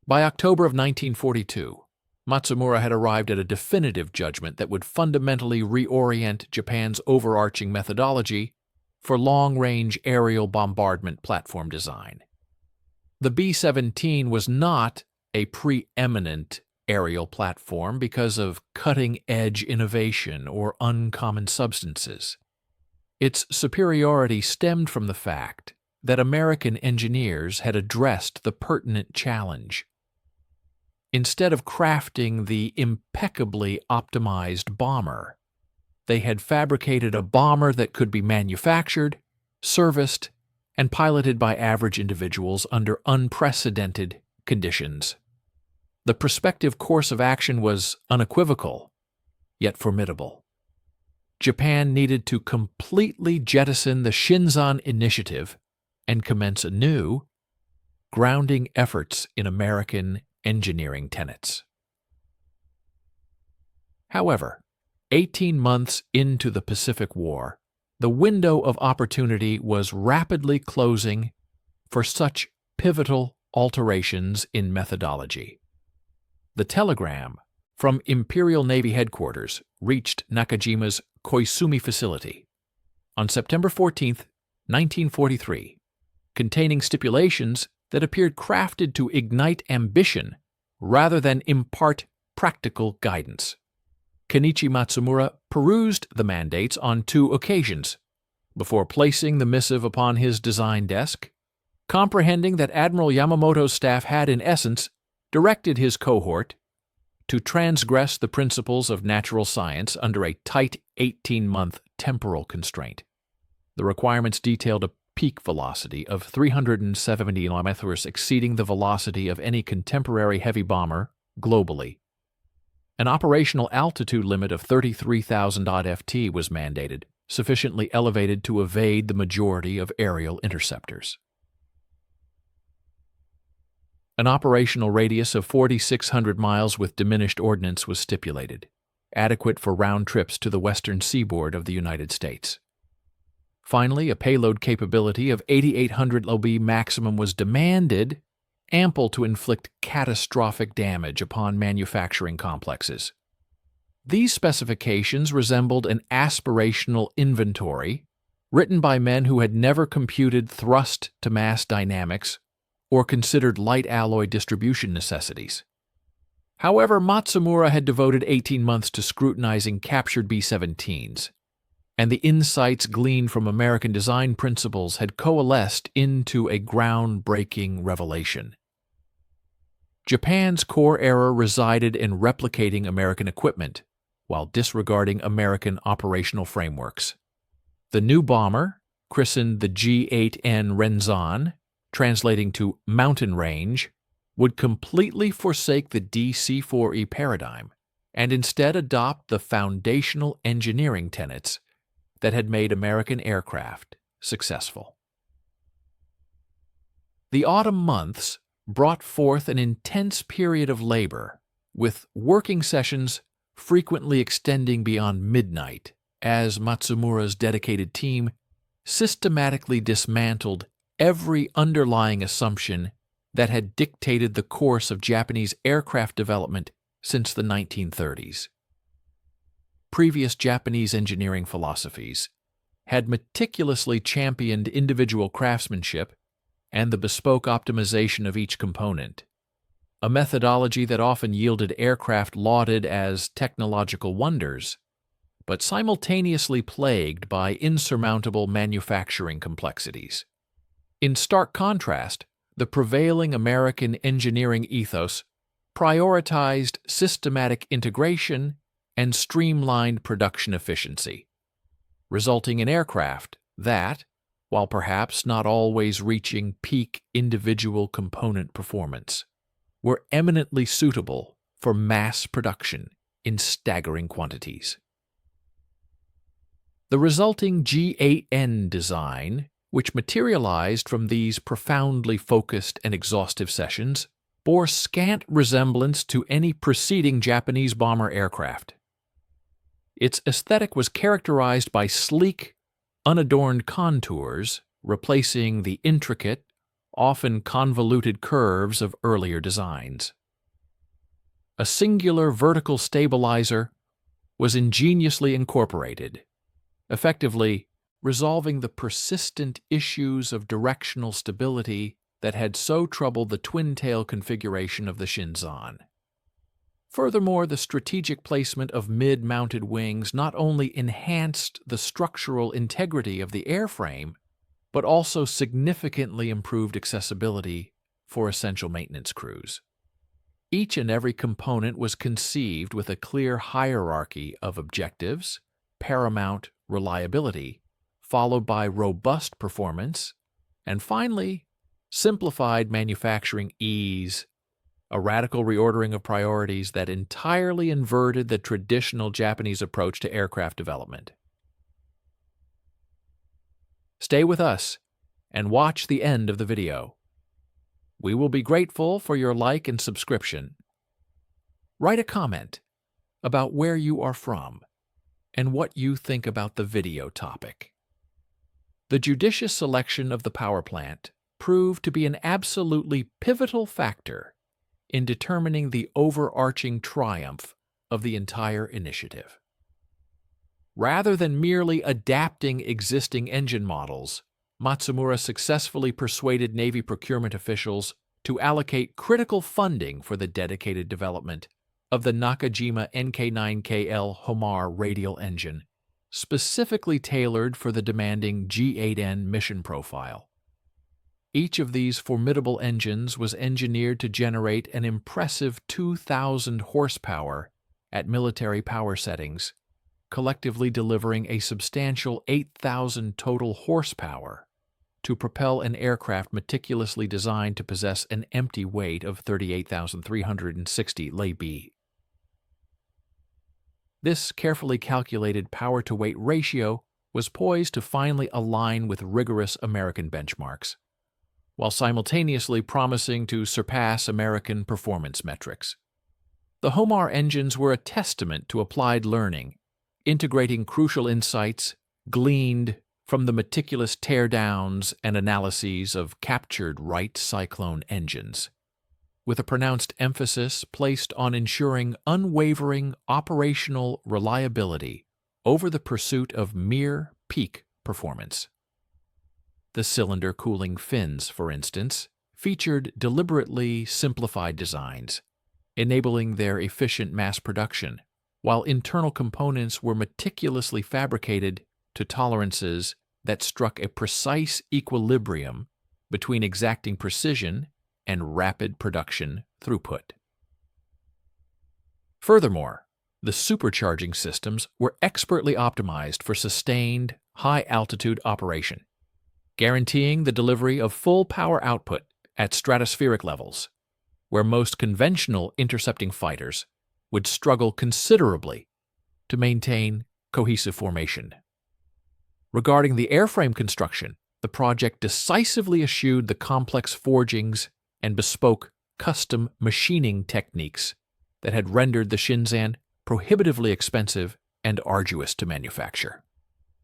By October of 1942, Matsumura had arrived at a definitive judgment that would fundamentally reorient Japan's overarching methodology for long-range aerial bombardment platform design. The B-17 was not a preeminent aerial platform because of cutting-edge innovation or uncommon substances. Its superiority stemmed from the fact that American engineers had addressed the pertinent challenge. Instead of crafting the impeccably optimized bomber, they had fabricated a bomber that could be manufactured, serviced, and piloted by average individuals under unprecedented conditions. The prospective course of action was unequivocal, yet formidable. Japan needed to completely jettison the Shinzan initiative and commence anew, grounding efforts in American engineering tenets. However, 18 months into the Pacific War, the window of opportunity was rapidly closing for such pivotal alterations in methodology. The telegram from Imperial Navy headquarters reached Nakajima's Koizumi facility on September 14, 1943, containing stipulations that appeared crafted to ignite ambition rather than impart practical guidance. Kenichi Matsumura perused the mandates on 2 occasions before placing the missive upon his design desk, comprehending that Admiral Yamamoto's staff had, in essence, directed his cohort to transgress the principles of natural science under a tight 18-month temporal constraint. The requirements detailed a peak velocity of 370 km, exceeding the velocity of any contemporary heavy bomber globally. An operational altitude limit of 33,000 ft was mandated, sufficiently elevated to evade the majority of aerial interceptors. An operational radius of 4,600 miles with diminished ordnance was stipulated, adequate for round trips to the western seaboard of the United States. Finally, a payload capability of 8,800 OB maximum was demanded, ample to inflict catastrophic damage upon manufacturing complexes. These specifications resembled an aspirational inventory written by men who had never computed thrust-to-mass dynamics or considered light alloy distribution necessities. However, Matsumura had devoted 18 months to scrutinizing captured B-17s, and the insights gleaned from American design principles had coalesced into a groundbreaking revelation. Japan's core error resided in replicating American equipment while disregarding American operational frameworks. The new bomber, christened the G-8N Renzan, translating to mountain range, would completely forsake the DC-4E paradigm and instead adopt the foundational engineering tenets that had made American aircraft successful. The autumn months brought forth an intense period of labor, with working sessions frequently extending beyond midnight, as Matsumura's dedicated team systematically dismantled every underlying assumption that had dictated the course of Japanese aircraft development since the 1930s. Previous Japanese engineering philosophies had meticulously championed individual craftsmanship and the bespoke optimization of each component, a methodology that often yielded aircraft lauded as technological wonders, but simultaneously plagued by insurmountable manufacturing complexities. In stark contrast, the prevailing American engineering ethos prioritized systematic integration and streamlined production efficiency, resulting in aircraft that, while perhaps not always reaching peak individual component performance, were eminently suitable for mass production in staggering quantities. The resulting G-8N design, which materialized from these profoundly focused and exhaustive sessions, bore scant resemblance to any preceding Japanese bomber aircraft. Its aesthetic was characterized by sleek, unadorned contours, replacing the intricate, often convoluted curves of earlier designs. A singular vertical stabilizer was ingeniously incorporated, effectively resolving the persistent issues of directional stability that had so troubled the twin-tail configuration of the Shinzan. Furthermore, the strategic placement of mid-mounted wings not only enhanced the structural integrity of the airframe, but also significantly improved accessibility for essential maintenance crews. Each and every component was conceived with a clear hierarchy of objectives, paramount reliability, followed by robust performance, and finally, simplified manufacturing ease, a radical reordering of priorities that entirely inverted the traditional Japanese approach to aircraft development. Stay with us and watch the end of the video. We will be grateful for your like and subscription. Write a comment about where you are from and what you think about the video topic. The judicious selection of the power plant proved to be an absolutely pivotal factor in determining the overarching triumph of the entire initiative. Rather than merely adapting existing engine models, Matsumura successfully persuaded Navy procurement officials to allocate critical funding for the dedicated development of the Nakajima NK9KL Homar radial engine, specifically tailored for the demanding G8N mission profile. Each of these formidable engines was engineered to generate an impressive 2,000 horsepower at military power settings, collectively delivering a substantial 8,000 total horsepower to propel an aircraft meticulously designed to possess an empty weight of 38,360 lb. This carefully calculated power-to-weight ratio was poised to finally align with rigorous American benchmarks, while simultaneously promising to surpass American performance metrics. The Homar engines were a testament to applied learning, integrating crucial insights gleaned from the meticulous teardowns and analyses of captured Wright Cyclone engines, with a pronounced emphasis placed on ensuring unwavering operational reliability over the pursuit of mere peak performance. The cylinder cooling fins, for instance, featured deliberately simplified designs, enabling their efficient mass production, while internal components were meticulously fabricated to tolerances that struck a precise equilibrium between exacting precision and rapid production throughput. Furthermore, the supercharging systems were expertly optimized for sustained, high-altitude operation, guaranteeing the delivery of full power output at stratospheric levels, where most conventional intercepting fighters would struggle considerably to maintain cohesive formation. Regarding the airframe construction, the project decisively eschewed the complex forgings and bespoke custom machining techniques that had rendered the Shinzan prohibitively expensive and arduous to manufacture.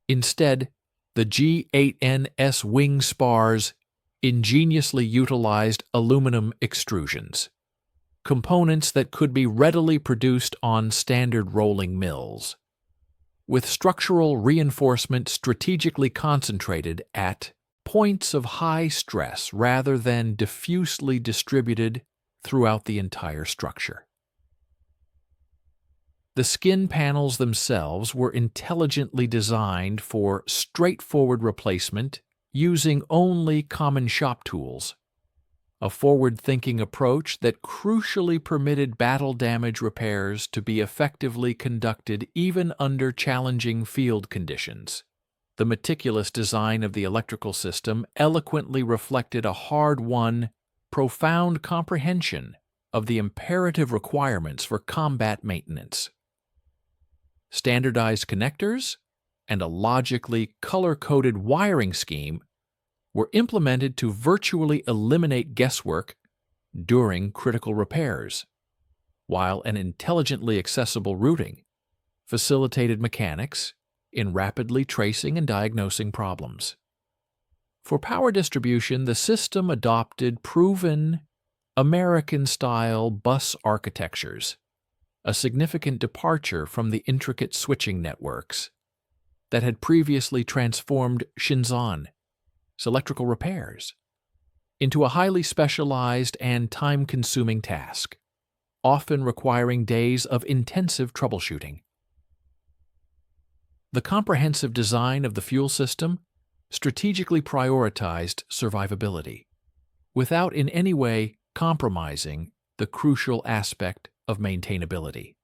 Instead, the G8NS wing spars ingeniously utilized aluminum extrusions, components that could be readily produced on standard rolling mills, with structural reinforcement strategically concentrated at points of high stress rather than diffusely distributed throughout the entire structure. The skin panels themselves were intelligently designed for straightforward replacement using only common shop tools, a forward-thinking approach that crucially permitted battle damage repairs to be effectively conducted even under challenging field conditions. The meticulous design of the electrical system eloquently reflected a hard-won, profound comprehension of the imperative requirements for combat maintenance. Standardized connectors and a logically color-coded wiring scheme were implemented to virtually eliminate guesswork during critical repairs, while an intelligently accessible routing facilitated mechanics in rapidly tracing and diagnosing problems. For power distribution, the system adopted proven American-style bus architectures, a significant departure from the intricate switching networks that had previously transformed Shinzan, electrical repairs, into a highly specialized and time-consuming task, often requiring days of intensive troubleshooting. The comprehensive design of the fuel system strategically prioritized survivability, without in any way compromising the crucial aspect of maintainability.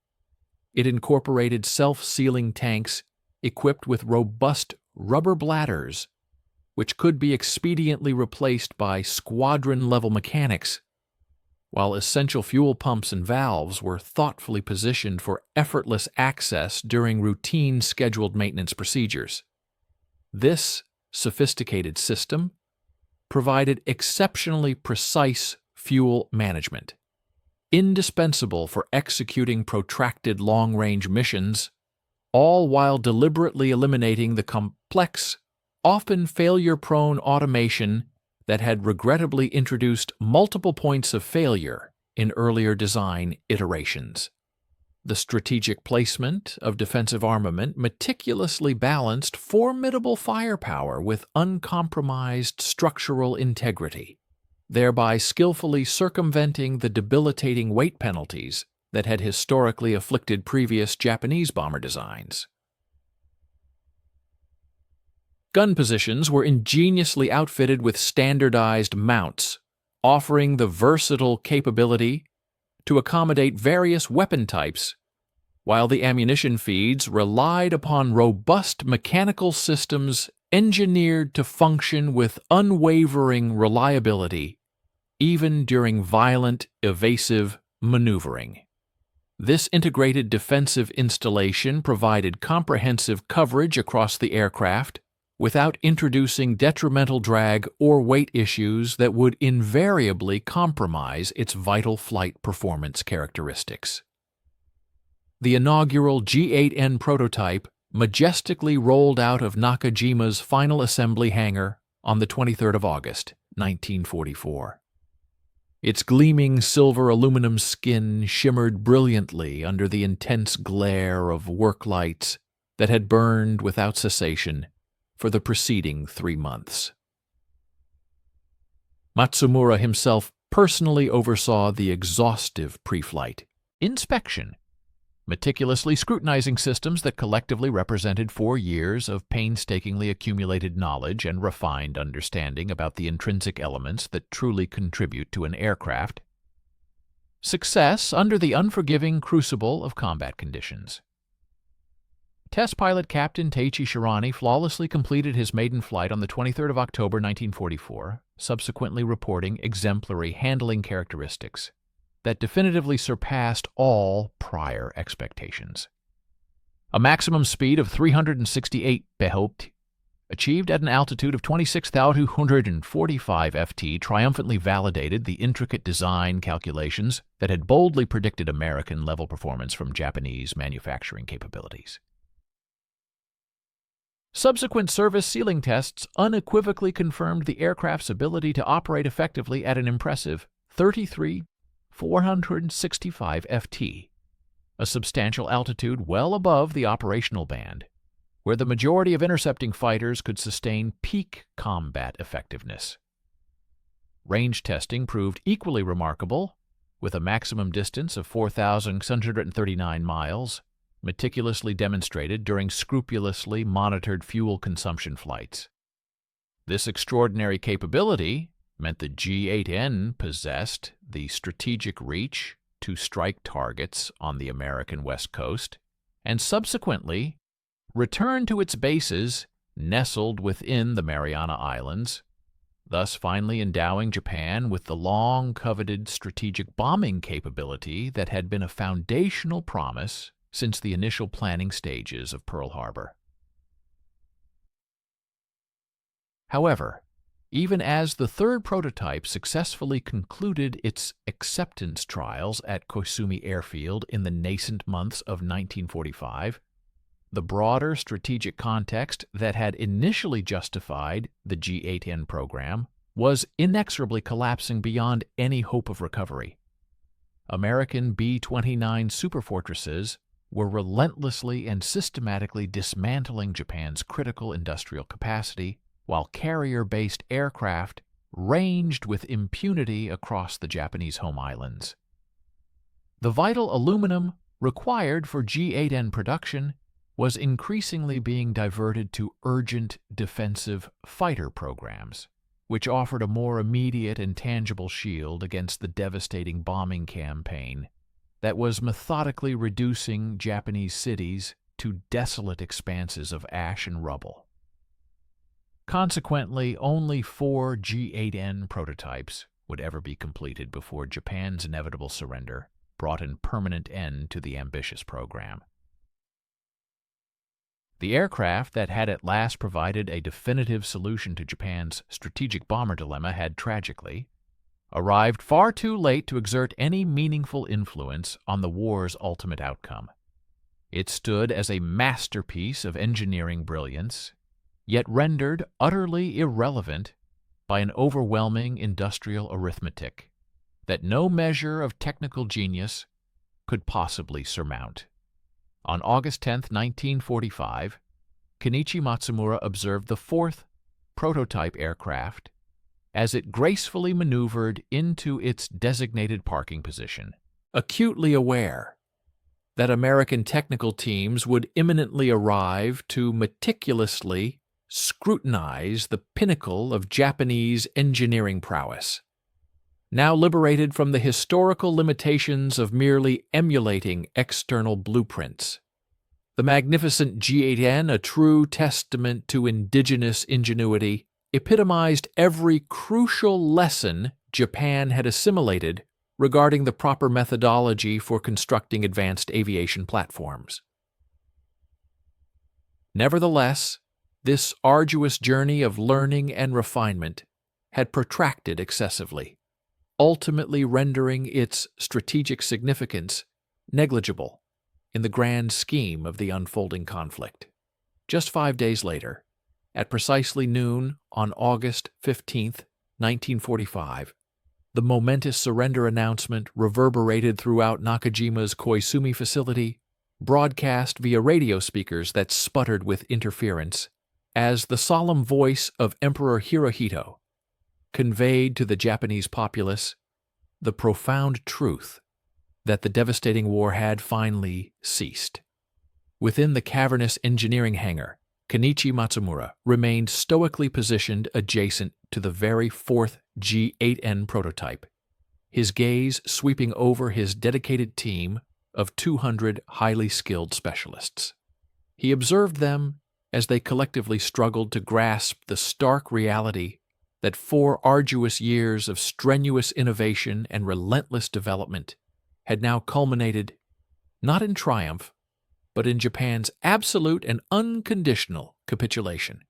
It incorporated self-sealing tanks equipped with robust rubber bladders, which could be expediently replaced by squadron-level mechanics, while essential fuel pumps and valves were thoughtfully positioned for effortless access during routine scheduled maintenance procedures. This sophisticated system provided exceptionally precise fuel management, indispensable for executing protracted long-range missions, all while deliberately eliminating the complex, often failure-prone automation that had regrettably introduced multiple points of failure in earlier design iterations. The strategic placement of defensive armament meticulously balanced formidable firepower with uncompromised structural integrity, thereby skillfully circumventing the debilitating weight penalties that had historically afflicted previous Japanese bomber designs. Gun positions were ingeniously outfitted with standardized mounts, offering the versatile capability to accommodate various weapon types, while the ammunition feeds relied upon robust mechanical systems engineered to function with unwavering reliability, even during violent, evasive maneuvering. This integrated defensive installation provided comprehensive coverage across the aircraft, without introducing detrimental drag or weight issues that would invariably compromise its vital flight performance characteristics. The inaugural G-8N prototype majestically rolled out of Nakajima's final assembly hangar on the 23rd of August, 1944. Its gleaming silver aluminum skin shimmered brilliantly under the intense glare of work lights that had burned without cessation for the preceding 3 months. Matsumura himself personally oversaw the exhaustive pre-flight inspection, meticulously scrutinizing systems that collectively represented 4 years of painstakingly accumulated knowledge and refined understanding about the intrinsic elements that truly contribute to an aircraft. Success under the unforgiving crucible of combat conditions. Test pilot Captain Teiichi Shirani flawlessly completed his maiden flight on the 23rd of October 1944, subsequently reporting exemplary handling characteristics that definitively surpassed all prior expectations. A maximum speed of 368 behauptet, achieved at an altitude of 26,245 ft, triumphantly validated the intricate design calculations that had boldly predicted American-level performance from Japanese manufacturing capabilities. Subsequent service ceiling tests unequivocally confirmed the aircraft's ability to operate effectively at an impressive 33,465 ft, a substantial altitude well above the operational band, where the majority of intercepting fighters could sustain peak combat effectiveness. Range testing proved equally remarkable, with a maximum distance of 4,639 miles, meticulously demonstrated during scrupulously monitored fuel consumption flights. This extraordinary capability meant the G-8N possessed the strategic reach to strike targets on the American West Coast, and subsequently return to its bases nestled within the Mariana Islands, thus finally endowing Japan with the long-coveted strategic bombing capability that had been a foundational promise since the initial planning stages of Pearl Harbor. However, even as the third prototype successfully concluded its acceptance trials at Koizumi Airfield in the nascent months of 1945, The broader strategic context that had initially justified the G8N program was inexorably collapsing beyond any hope of recovery. American B-29 superfortresses were relentlessly and systematically dismantling Japan's critical industrial capacity, while carrier-based aircraft ranged with impunity across the Japanese home islands. The vital aluminum required for G8N production was increasingly being diverted to urgent defensive fighter programs, which offered a more immediate and tangible shield against the devastating bombing campaign that was methodically reducing Japanese cities to desolate expanses of ash and rubble. Consequently, only 4 G8N prototypes would ever be completed before Japan's inevitable surrender brought an permanent end to the ambitious program. The aircraft that had at last provided a definitive solution to Japan's strategic bomber dilemma had tragically arrived far too late to exert any meaningful influence on the war's ultimate outcome. It stood as a masterpiece of engineering brilliance, yet rendered utterly irrelevant by an overwhelming industrial arithmetic that no measure of technical genius could possibly surmount. On August 10, 1945, Kenichi Matsumura observed the 4th prototype aircraft as it gracefully maneuvered into its designated parking position, acutely aware that American technical teams would imminently arrive to meticulously scrutinize the pinnacle of Japanese engineering prowess. Now liberated from the historical limitations of merely emulating external blueprints, the magnificent G8N, a true testament to indigenous ingenuity, epitomized every crucial lesson Japan had assimilated regarding the proper methodology for constructing advanced aviation platforms. Nevertheless, this arduous journey of learning and refinement had protracted excessively, ultimately rendering its strategic significance negligible in the grand scheme of the unfolding conflict. Just 5 days later, at precisely noon on August 15, 1945, the momentous surrender announcement reverberated throughout Nakajima's Koizumi facility, broadcast via radio speakers that sputtered with interference, as the solemn voice of Emperor Hirohito conveyed to the Japanese populace the profound truth that the devastating war had finally ceased. Within the cavernous engineering hangar, Kenichi Matsumura remained stoically positioned adjacent to the very 4th G8N prototype, his gaze sweeping over his dedicated team of 200 highly skilled specialists. He observed them as they collectively struggled to grasp the stark reality that 4 arduous years of strenuous innovation and relentless development had now culminated not in triumph, but in Japan's absolute and unconditional capitulation.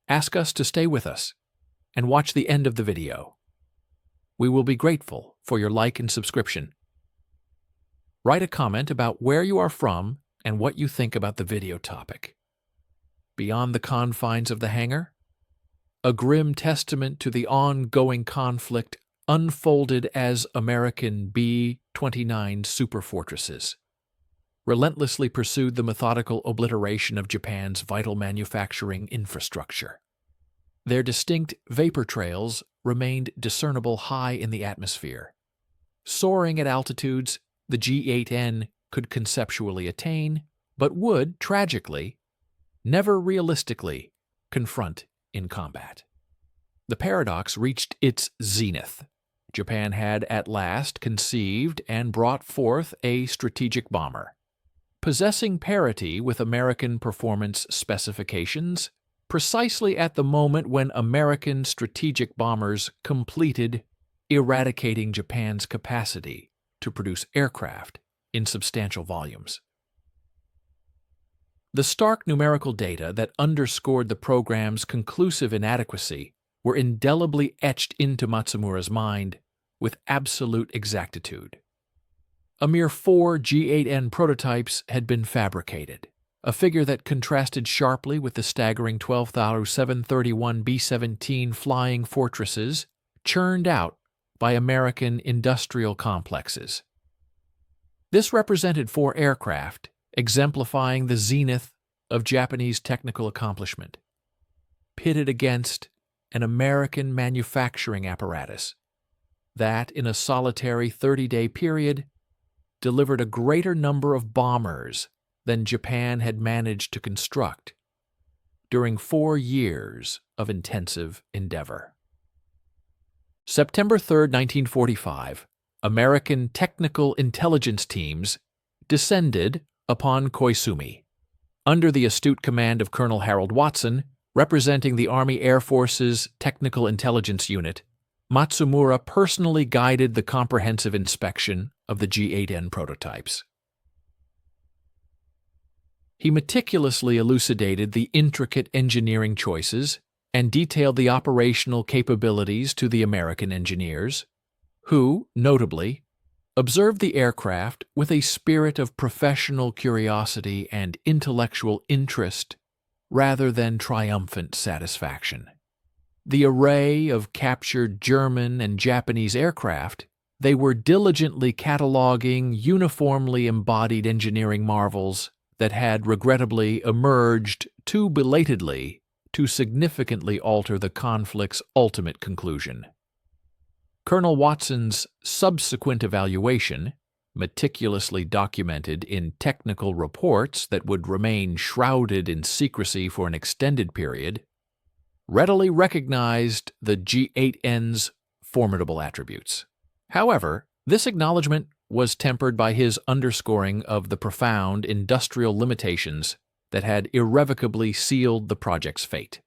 Ask us to stay with us and watch the end of the video. We will be grateful for your like and subscription. Write a comment about where you are from and what you think about the video topic. Beyond the confines of the hangar, a grim testament to the ongoing conflict unfolded as American B-29 superfortresses relentlessly pursued the methodical obliteration of Japan's vital manufacturing infrastructure. Their distinct vapor trails remained discernible high in the atmosphere, soaring at altitudes the G8N could conceptually attain, but would, tragically, never realistically confront in combat. The paradox reached its zenith. Japan had at last conceived and brought forth a strategic bomber, possessing parity with American performance specifications precisely at the moment when American strategic bombers completed eradicating Japan's capacity to produce aircraft in substantial volumes. The stark numerical data that underscored the program's conclusive inadequacy were indelibly etched into Matsumura's mind with absolute exactitude. a mere 4 G-8N prototypes had been fabricated, a figure that contrasted sharply with the staggering 12,731 B-17 flying fortresses churned out by American industrial complexes. This represented 4 aircraft, exemplifying the zenith of Japanese technical accomplishment, pitted against an American manufacturing apparatus that, in a solitary 30-day period, delivered a greater number of bombers than Japan had managed to construct during 4 years of intensive endeavor. September 3, 1945, American technical intelligence teams descended upon Koizumi. Under the astute command of Colonel Harold Watson, representing the Army Air Force's Technical Intelligence Unit, Matsumura personally guided the comprehensive inspection of the G-8N prototypes. He meticulously elucidated the intricate engineering choices and detailed the operational capabilities to the American engineers, who, notably, observed the aircraft with a spirit of professional curiosity and intellectual interest rather than triumphant satisfaction. The array of captured German and Japanese aircraft they were diligently cataloging uniformly embodied engineering marvels that had regrettably emerged too belatedly to significantly alter the conflict's ultimate conclusion. Colonel Watson's subsequent evaluation, meticulously documented in technical reports that would remain shrouded in secrecy for an extended period, readily recognized the G-8N's formidable attributes. However, this acknowledgement was tempered by his underscoring of the profound industrial limitations that had irrevocably sealed the project's fate.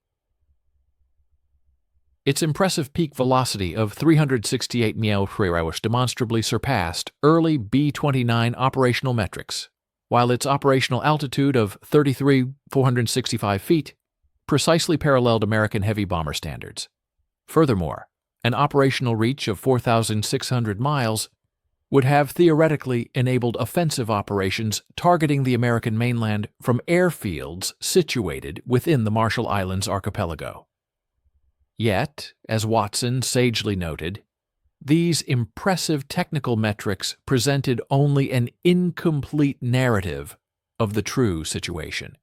Its impressive peak velocity of 368 mph demonstrably surpassed early B-29 operational metrics, while its operational altitude of 33,465 feet precisely paralleled American heavy bomber standards. Furthermore, an operational reach of 4,600 miles would have theoretically enabled offensive operations targeting the American mainland from airfields situated within the Marshall Islands archipelago. Yet, as Watson sagely noted, these impressive technical metrics presented only an incomplete narrative of the true situation.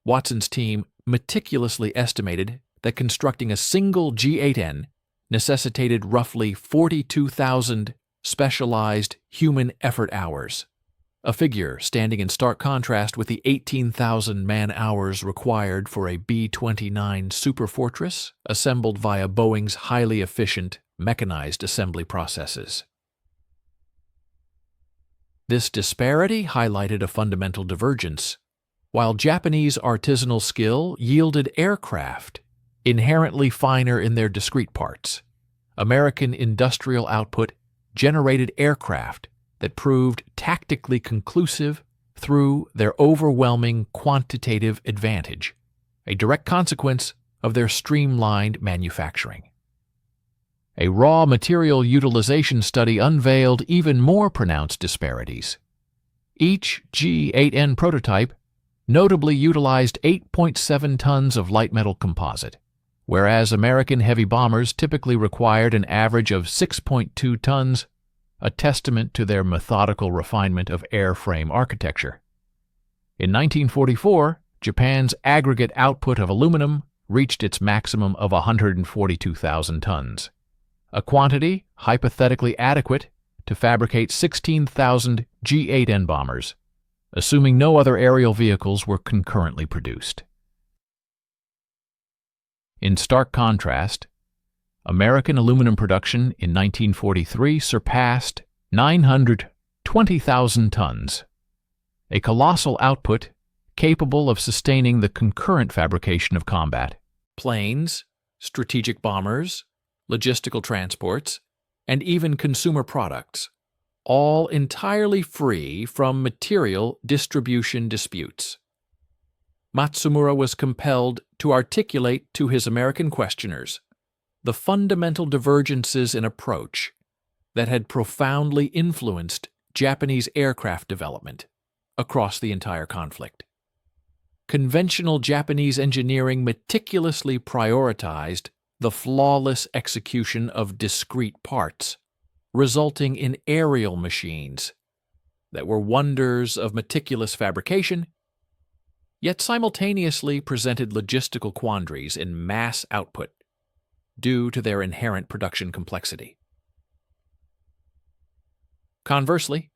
Watson's team meticulously estimated that constructing a single G-8N necessitated roughly 42,000 specialized human effort hours, a figure standing in stark contrast with the 18,000 man-hours required for a B-29 superfortress assembled via Boeing's highly efficient mechanized assembly processes. This disparity highlighted a fundamental divergence. While Japanese artisanal skill yielded aircraft inherently finer in their discrete parts, American industrial output generated aircraft that proved tactically conclusive through their overwhelming quantitative advantage, a direct consequence of their streamlined manufacturing. A raw material utilization study unveiled even more pronounced disparities. Each G-8N prototype notably utilized 8.7 tons of light metal composite, whereas American heavy bombers typically required an average of 6.2 tons, a testament to their methodical refinement of airframe architecture. In 1944, Japan's aggregate output of aluminum reached its maximum of 142,000 tons, a quantity hypothetically adequate to fabricate 16,000 G-8N bombers, assuming no other aerial vehicles were concurrently produced. In stark contrast, American aluminum production in 1943 surpassed 920,000 tons, a colossal output capable of sustaining the concurrent fabrication of combat, planes, strategic bombers, logistical transports, and even consumer products, all entirely free from material distribution disputes. Matsumura was compelled to articulate to his American questioners the fundamental divergences in approach that had profoundly influenced Japanese aircraft development across the entire conflict. Conventional Japanese engineering meticulously prioritized the flawless execution of discrete parts, resulting in aerial machines that were wonders of meticulous fabrication, yet simultaneously presented logistical quandaries in mass output due to their inherent production complexity. Conversely,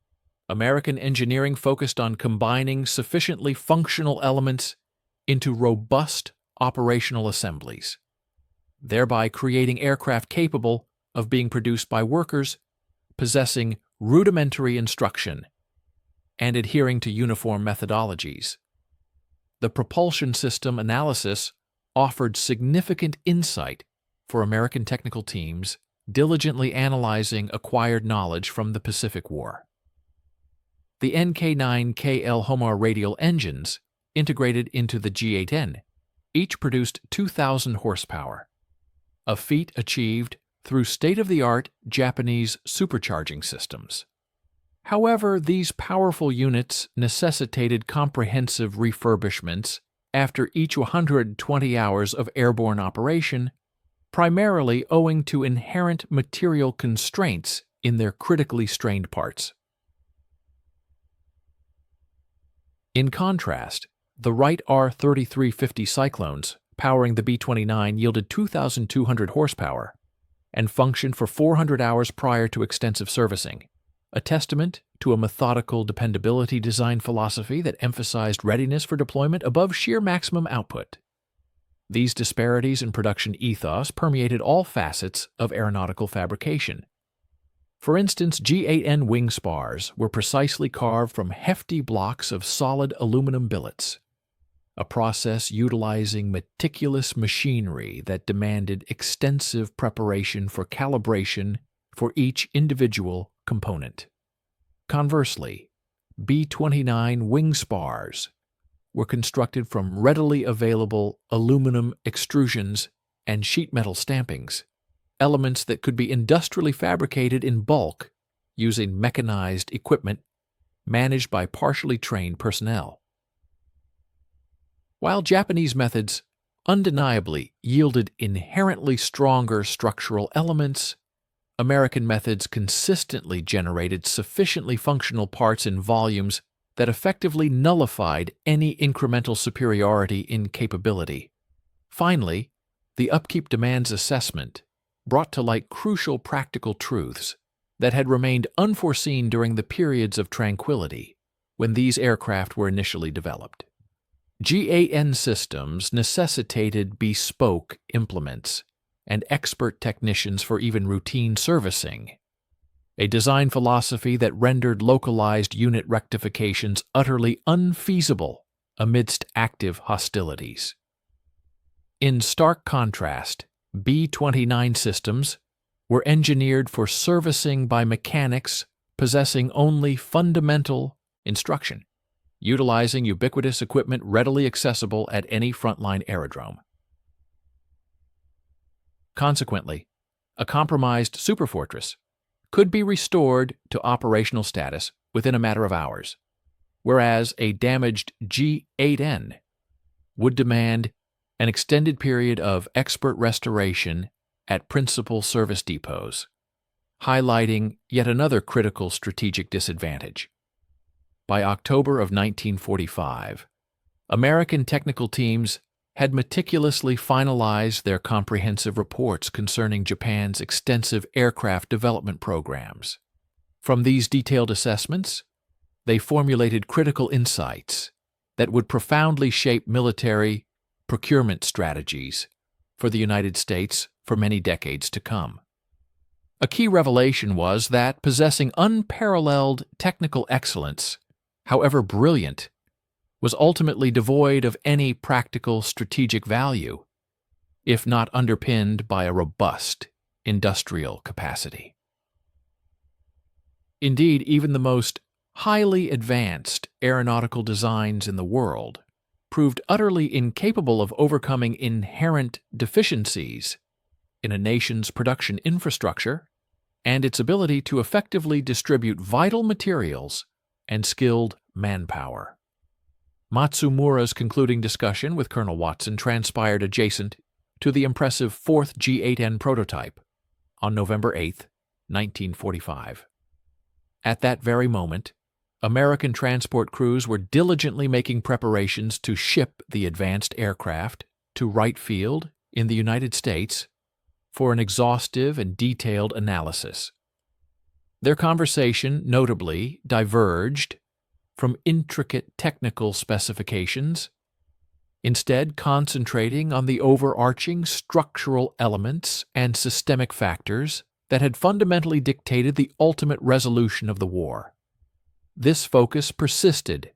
American engineering focused on combining sufficiently functional elements into robust operational assemblies, thereby creating aircraft capable of being produced by workers possessing rudimentary instruction and adhering to uniform methodologies. The propulsion system analysis offered significant insight for American technical teams diligently analyzing acquired knowledge from the Pacific War. The NK9KL Homar radial engines integrated into the G8N each produced 2,000 horsepower, a feat achieved through state-of-the-art Japanese supercharging systems. However, these powerful units necessitated comprehensive refurbishments after each 120 hours of airborne operation, primarily owing to inherent material constraints in their critically strained parts. In contrast, the Wright R-3350 Cyclones powering the B-29 yielded 2,200 horsepower and functioned for 400 hours prior to extensive servicing, a testament to a methodical dependability design philosophy that emphasized readiness for deployment above sheer maximum output. These disparities in production ethos permeated all facets of aeronautical fabrication. For instance, G8N wing spars were precisely carved from hefty blocks of solid aluminum billets, a process utilizing meticulous machinery that demanded extensive preparation for calibration for each individual component. Conversely, B-29 wing spars were constructed from readily available aluminum extrusions and sheet metal stampings, elements that could be industrially fabricated in bulk using mechanized equipment managed by partially trained personnel. While Japanese methods undeniably yielded inherently stronger structural elements, American methods consistently generated sufficiently functional parts in volumes that effectively nullified any incremental superiority in capability. Finally, the upkeep demands assessment brought to light crucial practical truths that had remained unforeseen during the periods of tranquility when these aircraft were initially developed. G8N systems necessitated bespoke implements and expert technicians for even routine servicing, a design philosophy that rendered localized unit rectifications utterly unfeasible amidst active hostilities. In stark contrast, B-29 systems were engineered for servicing by mechanics possessing only fundamental instruction, utilizing ubiquitous equipment readily accessible at any frontline aerodrome. Consequently, a compromised superfortress could be restored to operational status within a matter of hours, whereas a damaged G8N would demand an extended period of expert restoration at principal service depots, highlighting yet another critical strategic disadvantage. By October of 1945, American technical teams had meticulously finalized their comprehensive reports concerning Japan's extensive aircraft development programs. From these detailed assessments, they formulated critical insights that would profoundly shape military procurement strategies for the United States for many decades to come. A key revelation was that possessing unparalleled technical excellence, however brilliant, was ultimately devoid of any practical strategic value, if not underpinned by a robust industrial capacity. Indeed, even the most highly advanced aeronautical designs in the world proved utterly incapable of overcoming inherent deficiencies in a nation's production infrastructure and its ability to effectively distribute vital materials and skilled manpower. Matsumura's concluding discussion with Colonel Watson transpired adjacent to the impressive 4th G8N prototype on November 8, 1945. At that very moment, American transport crews were diligently making preparations to ship the advanced aircraft to Wright Field in the United States for an exhaustive and detailed analysis. Their conversation notably diverged from intricate technical specifications, instead concentrating on the overarching structural elements and systemic factors that had fundamentally dictated the ultimate resolution of the war. This focus persisted,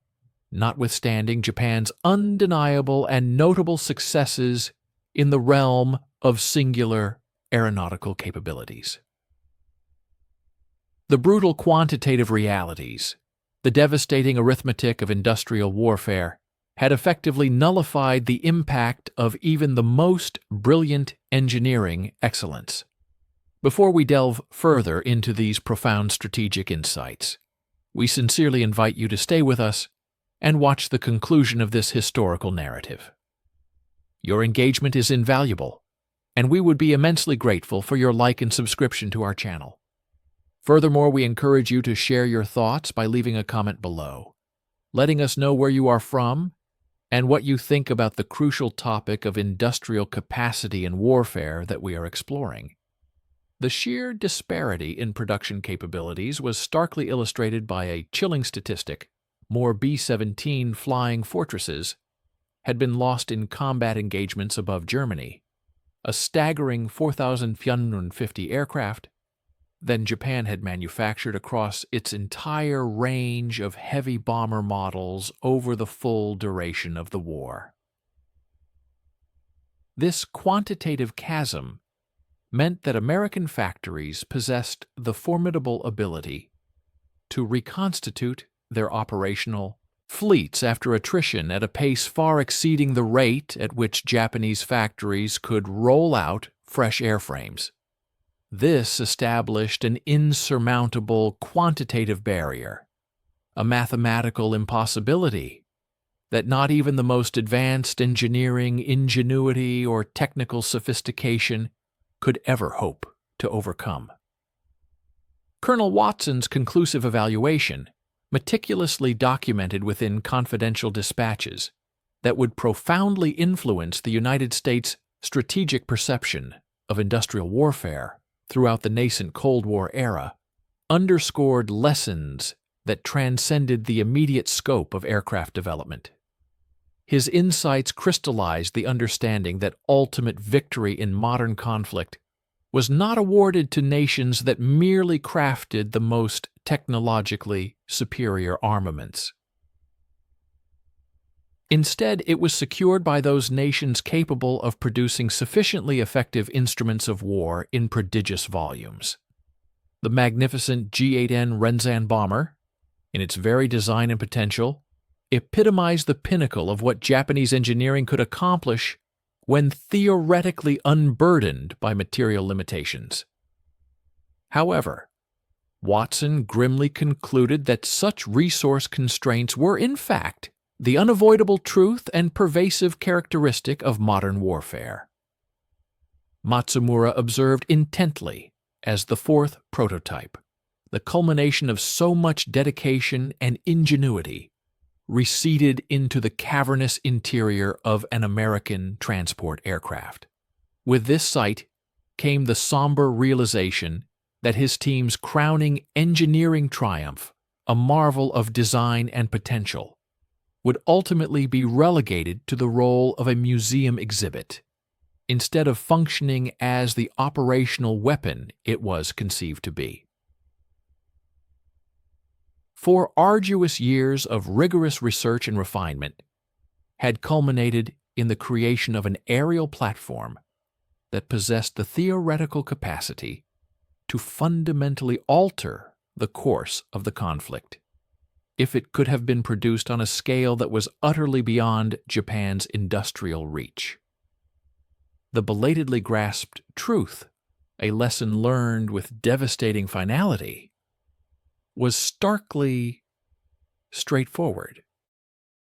notwithstanding Japan's undeniable and notable successes in the realm of singular aeronautical capabilities. The brutal quantitative realities, the devastating arithmetic of industrial warfare, had effectively nullified the impact of even the most brilliant engineering excellence. Before we delve further into these profound strategic insights, we sincerely invite you to stay with us and watch the conclusion of this historical narrative. Your engagement is invaluable, and we would be immensely grateful for your like and subscription to our channel. Furthermore, we encourage you to share your thoughts by leaving a comment below, letting us know where you are from and what you think about the crucial topic of industrial capacity in warfare that we are exploring. The sheer disparity in production capabilities was starkly illustrated by a chilling statistic: more B-17 flying fortresses had been lost in combat engagements above Germany, a staggering 4,450 aircraft, than Japan had manufactured across its entire range of heavy bomber models over the full duration of the war. This quantitative chasm meant that American factories possessed the formidable ability to reconstitute their operational fleets after attrition at a pace far exceeding the rate at which Japanese factories could roll out fresh airframes. This established an insurmountable quantitative barrier, a mathematical impossibility that not even the most advanced engineering ingenuity or technical sophistication could ever hope to overcome. Colonel Watson's conclusive evaluation, meticulously documented within confidential dispatches that would profoundly influence the United States' strategic perception of industrial warfare throughout the nascent Cold War era, underscored lessons that transcended the immediate scope of aircraft development. His insights crystallized the understanding that ultimate victory in modern conflict was not awarded to nations that merely crafted the most technologically superior armaments. Instead, it was secured by those nations capable of producing sufficiently effective instruments of war in prodigious volumes. The magnificent G8N Renzan bomber, in its very design and potential, epitomized the pinnacle of what Japanese engineering could accomplish when theoretically unburdened by material limitations. However, Watson grimly concluded that such resource constraints were, in fact, the unavoidable truth and pervasive characteristic of modern warfare. Matsumura observed intently as the 4th prototype, the culmination of so much dedication and ingenuity, receded into the cavernous interior of an American transport aircraft. With this sight came the somber realization that his team's crowning engineering triumph, a marvel of design and potential, would ultimately be relegated to the role of a museum exhibit, instead of functioning as the operational weapon it was conceived to be. 4 arduous years of rigorous research and refinement had culminated in the creation of an aerial platform that possessed the theoretical capacity to fundamentally alter the course of the conflict, if it could have been produced on a scale that was utterly beyond Japan's industrial reach. The belatedly grasped truth a lesson learned with devastating finality, was starkly straightforward.